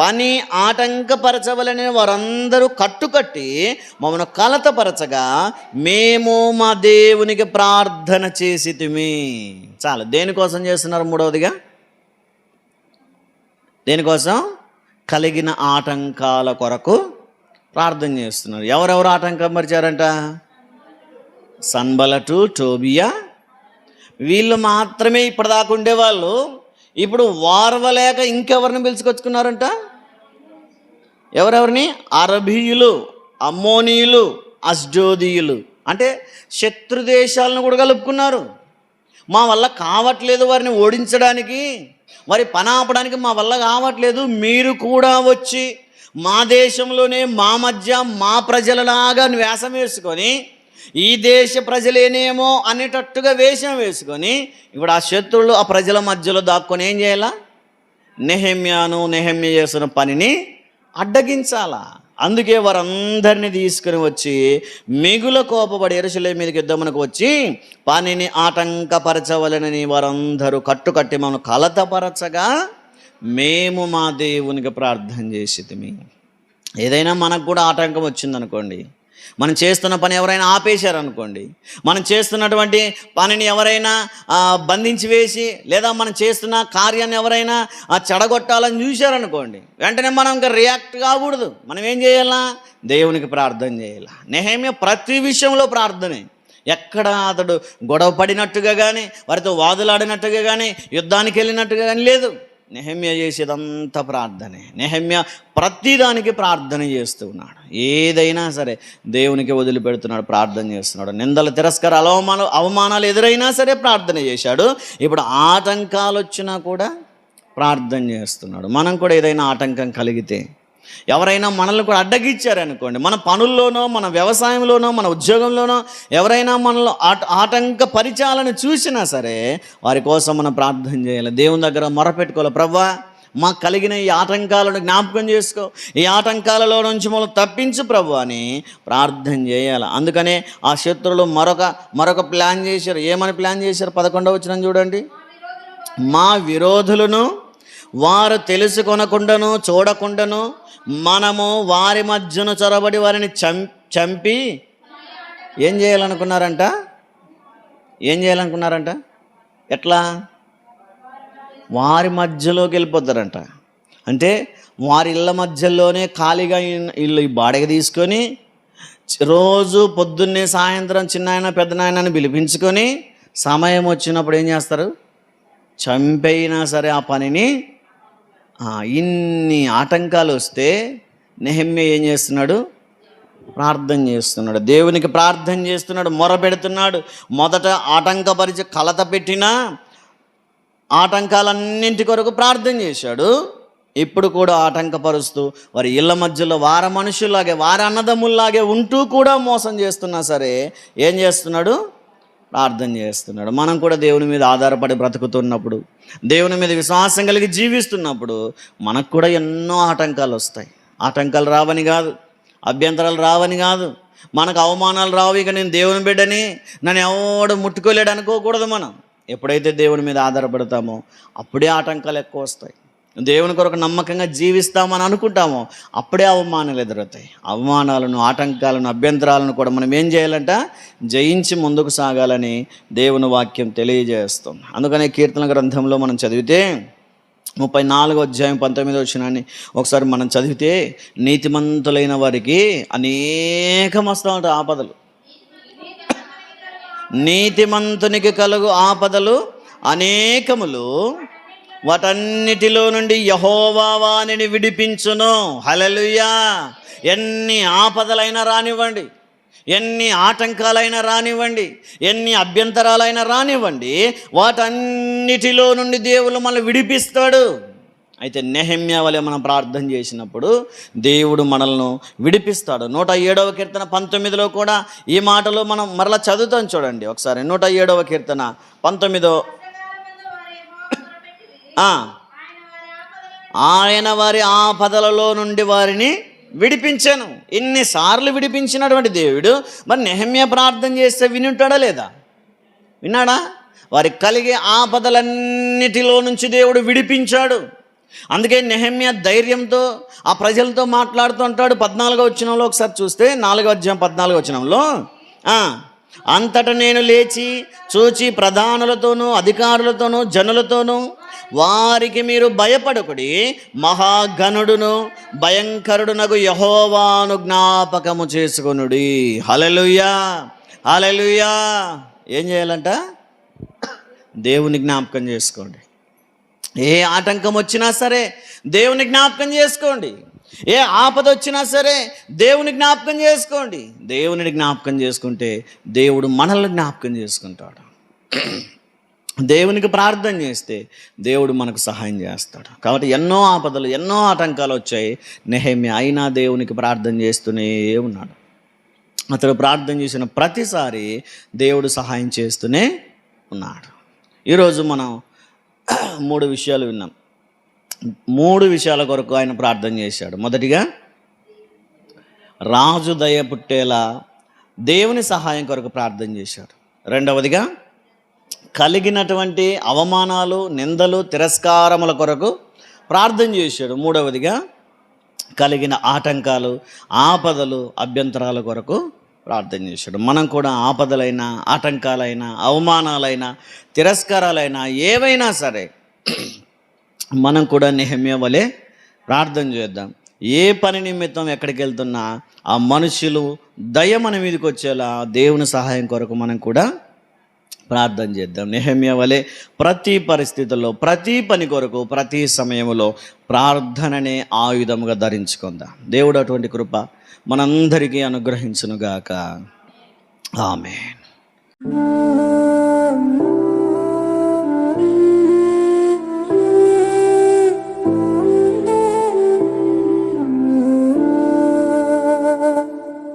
పని ఆటంకపరచవలని వారందరూ కట్టుకట్టి మమ్మను కలతపరచగా మేము మా దేవునికి ప్రార్థన చేసితిమి. చాలు. దేనికోసం చేస్తున్నారు? మూడవదిగా దేనికోసం? కలిగిన ఆటంకాల కొరకు ప్రార్థన చేస్తున్నారు. ఎవరెవరు ఆటంకం పరిచారంట? సన్బలటు, టోబియా, వీళ్ళు మాత్రమే ఇప్పటిదాకా ఉండేవాళ్ళు. ఇప్పుడు వారవలేక ఇంకెవరిని పిలుచుకొచ్చుకున్నారంట? ఎవరెవరిని? అరబీయులు, అమ్మోనీయులు, అష్డోదీయులు. అంటే శత్రు దేశాలను కూడా కలుపుకున్నారు. మా వల్ల కావట్లేదు వారిని ఓడించడానికి, వారి పని ఆపడానికి మా వల్ల కావట్లేదు, మీరు కూడా వచ్చి మా దేశంలోనే మా మధ్య మా ప్రజలలాగా వేషం వేసుకొని, ఈ దేశ ప్రజలేనేమో అనేటట్టుగా వేషం వేసుకొని ఇప్పుడు ఆ శత్రువులు ఆ ప్రజల మధ్యలో దాక్కొని ఏం చేయాలా? నెహెమ్యా చేసిన పనిని అడ్డగించాలా. అందుకే వారందరినీ తీసుకుని వచ్చి మిగుల కోపపడి యెరూషలేము మీదకి యుద్ధమునకు వచ్చి పనిని ఆటంకపరచవలనని వారందరూ కట్టుకట్టి మమ్మల్ని కలతపరచగా మేము మా దేవునికి ప్రార్థన చేసితిమి. ఏదైనా మనకు కూడా ఆటంకం వచ్చిందనుకోండి, మనం చేస్తున్న పని ఎవరైనా ఆపేశారనుకోండి, మనం చేస్తున్నటువంటి పనిని ఎవరైనా బంధించి వేసి, లేదా మనం చేస్తున్న కార్యాన్ని ఎవరైనా చెడగొట్టాలని చూశారనుకోండి, వెంటనే మనం ఇంకా రియాక్ట్ కాకూడదు. మనం ఏం చేయాలా? దేవునికి ప్రార్థన చేయాలి. నెహెమ్యా ప్రతి విషయంలో ప్రార్థనే. ఎక్కడ అతడు గొడవ పడినట్టుగా కానీ, వారితో వాదులాడినట్టుగా కానీ, యుద్ధానికి వెళ్ళినట్టుగా కానీ లేదు. నెహెమ్యా చేసేదంతా ప్రార్థనే. నెహెమ్యా ప్రతిదానికి ప్రార్థన చేస్తూ ఉన్నాడు. ఏదైనా సరే దేవునికి వదిలిపెడుతున్నాడు, ప్రార్థన చేస్తున్నాడు. నిందల, తిరస్కారాలు, అవమానాలు ఎదురైనా సరే ప్రార్థన చేశాడు. ఇప్పుడు ఆటంకాలు వచ్చినా కూడా ప్రార్థన చేస్తున్నాడు. మనం కూడా ఏదైనా ఆటంకం కలిగితే, ఎవరైనా మనల్ని కూడా అడ్డగిచ్చారనుకోండి, మన పనుల్లోనో, మన వ్యవసాయంలోనో, మన ఉద్యోగంలోనో ఎవరైనా మనలో ఆటంకపరిచాలని చూసినా సరే వారి కోసం మనం ప్రార్థన చేయాలి. దేవుని దగ్గర మొరపెట్టుకోవాలి. ప్రభువా, మాకు కలిగిన ఈ ఆటంకాలను జ్ఞాపకం చేసుకో, ఈ ఆటంకాలలో నుంచి మనం తప్పించు ప్రభు అని ప్రార్థన చేయాలి. అందుకనే ఆ శత్రువులు మరొక ప్లాన్ చేశారు. ఏమని ప్లాన్ చేశారు? 11వ వచనం చూడండి. మా విరోధులను వారు తెలుసుకొనకుండాను చూడకుండాను మనము వారి మధ్యను చొరబడి వారిని చంపి ఏం చేయాలనుకున్నారంట? ఎట్లా? వారి మధ్యలోకి వెళ్ళిపోతారంట. అంటే వారి ఇళ్ళ మధ్యలోనే ఖాళీగా ఇల్లు బాడగ తీసుకొని రోజు పొద్దున్నే సాయంత్రం చిన్నాయన పెద్దనాయనని పిలిపించుకొని సమయం వచ్చినప్పుడు ఏం చేస్తారు? చంపైనా సరే ఆ పనిని. ఇన్ని ఆటంకాలు వస్తే నెహెమ్యా ఏం చేస్తున్నాడు? ప్రార్థన చేస్తున్నాడు. దేవునికి ప్రార్థన చేస్తున్నాడు, మొరపెడుతున్నాడు. మొదట ఆటంకపరిచి కలత పెట్టిన ఆటంకాలన్నింటి కొరకు ప్రార్థన చేశాడు. ఇప్పుడు కూడా ఆటంకపరుస్తూ వారి ఇళ్ళ మధ్యలో వారి మనుషుల్లాగే, వారి అన్నదమ్ముల్లాగే ఉంటూ కూడా మోసం చేస్తున్నా సరే ఏం చేస్తున్నాడు? ప్రార్థన చేస్తున్నాడు. మనం కూడా దేవుని మీద ఆధారపడి బ్రతుకుతున్నప్పుడు, దేవుని మీద విశ్వాసం కలిగి జీవిస్తున్నప్పుడు మనకు కూడా ఎన్నో ఆటంకాలు వస్తాయి. ఆటంకాలు రావని కాదు, అభ్యంతరాలు రావని కాదు, మనకు అవమానాలు రావు. ఇక నేను దేవుని బిడ్డని, నన్ను ఎవడు ముట్టుకోలేడు అనుకోకూడదు. మనం ఎప్పుడైతే దేవుని మీద ఆధారపడతామో అప్పుడే ఆటంకాలు ఎక్కువ వస్తాయి. దేవుని కొరకు నమ్మకంగా జీవిస్తామని అనుకుంటామో అప్పుడే అవమానాలు ఎదురవుతాయి. అవమానాలను, ఆటంకాలను, అభ్యంతరాలను కూడా మనం ఏం చేయాలంట? జయించి ముందుకు సాగాలని దేవుని వాక్యం తెలియజేస్తుంది. అందుకనే కీర్తన గ్రంథంలో మనం చదివితే 34వ అధ్యాయం 19వ వచనాన్ని ఒకసారి మనం చదివితే, నీతిమంతులైన వారికి అనేకం వస్తూ ఉంటాయి ఆపదలు. నీతిమంతునికి కలుగు ఆపదలు అనేకములు, వాటన్నిటిలో నుండి యెహోవా వానిని విడిపించును. హల్లెలూయా. ఎన్ని ఆపదలైనా రానివ్వండి, ఎన్ని ఆటంకాలైనా రానివ్వండి, ఎన్ని అభ్యంతరాలైనా రానివ్వండి, వాటన్నిటిలో నుండి దేవుడు మనల్ని విడిపిస్తాడు. అయితే నెహెమ్యా వలె మనం ప్రార్థన చేసినప్పుడు దేవుడు మనల్ని విడిపిస్తాడు. 107వ కీర్తన 19లో కూడా ఈ మాటలు మనం మరలా చదువుతాం చూడండి ఒకసారి. 107వ కీర్తన 19. ఆయన వారి ఆపదలలో నుండి వారిని విడిపించాను. ఇన్నిసార్లు విడిపించినటువంటి దేవుడు మరి నెహెమ్యా ప్రార్థన చేస్తే వినుంటాడా లేదా? విన్నాడా? వారికి కలిగే ఆపదలన్నిటిలో నుంచి దేవుడు విడిపించాడు. అందుకే నెహెమ్యా ధైర్యంతో ఆ ప్రజలతో మాట్లాడుతూ ఉంటాడు. 14వ వచనంలో ఒకసారి చూస్తే, 4వ అధ్యాయం 14వ వచనంలో, అంతటా నేను లేచి చూచి ప్రధానులతోనూ అధికారులతోనూ జనులతోనూ, వారికి మీరు భయపడకుడి, మహాగణుడును భయంకరుడునగు యెహోవాను జ్ఞాపకము చేసుకొనుడి. హల్లెలూయా, హల్లెలూయా. ఏం చేయాలంట? దేవుని జ్ఞాపకం చేసుకోండి. ఏ ఆటంకం వచ్చినా సరే దేవుని జ్ఞాపకం చేసుకోండి. ఏ ఆపద వచ్చినా సరే దేవుని జ్ఞాపకం చేసుకోండి. దేవుని జ్ఞాపకం చేసుకుంటే దేవుడు మనల్ని జ్ఞాపకం చేసుకుంటాడు. దేవునికి ప్రార్థన చేస్తే దేవుడు మనకు సహాయం చేస్తాడు. కాబట్టి ఎన్నో ఆపదలు, ఎన్నో ఆటంకాలు వచ్చాయి. నెహెమ్యా అయినా దేవునికి ప్రార్థన చేస్తూనే ఉన్నాడు. అతడు ప్రార్థన చేసిన ప్రతిసారి దేవుడు సహాయం చేస్తూనే ఉన్నాడు. ఈరోజు మనం 3 విషయాలు విన్నాం. 3 విషయాల కొరకు ఆయన ప్రార్థన చేశాడు. మొదటిగా, రాజు దయ పుట్టేలా దేవుని సహాయం కొరకు ప్రార్థన చేశాడు. రెండవదిగా, కలిగినటువంటి అవమానాలు, నిందలు, తిరస్కారముల కొరకు ప్రార్థన చేశాడు. మూడవదిగా, కలిగిన ఆటంకాలు, ఆపదలు, అభ్యంతరాల కొరకు ప్రార్థన చేశాడు. మనం కూడా ఆపదలైనా, ఆటంకాలైనా, అవమానాలైనా, తిరస్కారాలైనా ఏవైనా సరే మనం కూడా నెహెమ్యా వలె ప్రార్థన చేద్దాం. ఏ పని నిమిత్తం ఎక్కడికి వెళ్తున్నా ఆ మనుషులు దయ మన మీదకి వచ్చేలా దేవుని సహాయం కొరకు మనం కూడా ప్రార్థన చేద్దాం. నెహెమ్యా వలె ప్రతి పరిస్థితుల్లో, ప్రతి పని కొరకు, ప్రతి సమయంలో ప్రార్థననే ఆయుధముగా ధరించుకుందాం. దేవుడు అటువంటి కృప మనందరికీ అనుగ్రహించునుగాక. ఆమేన్.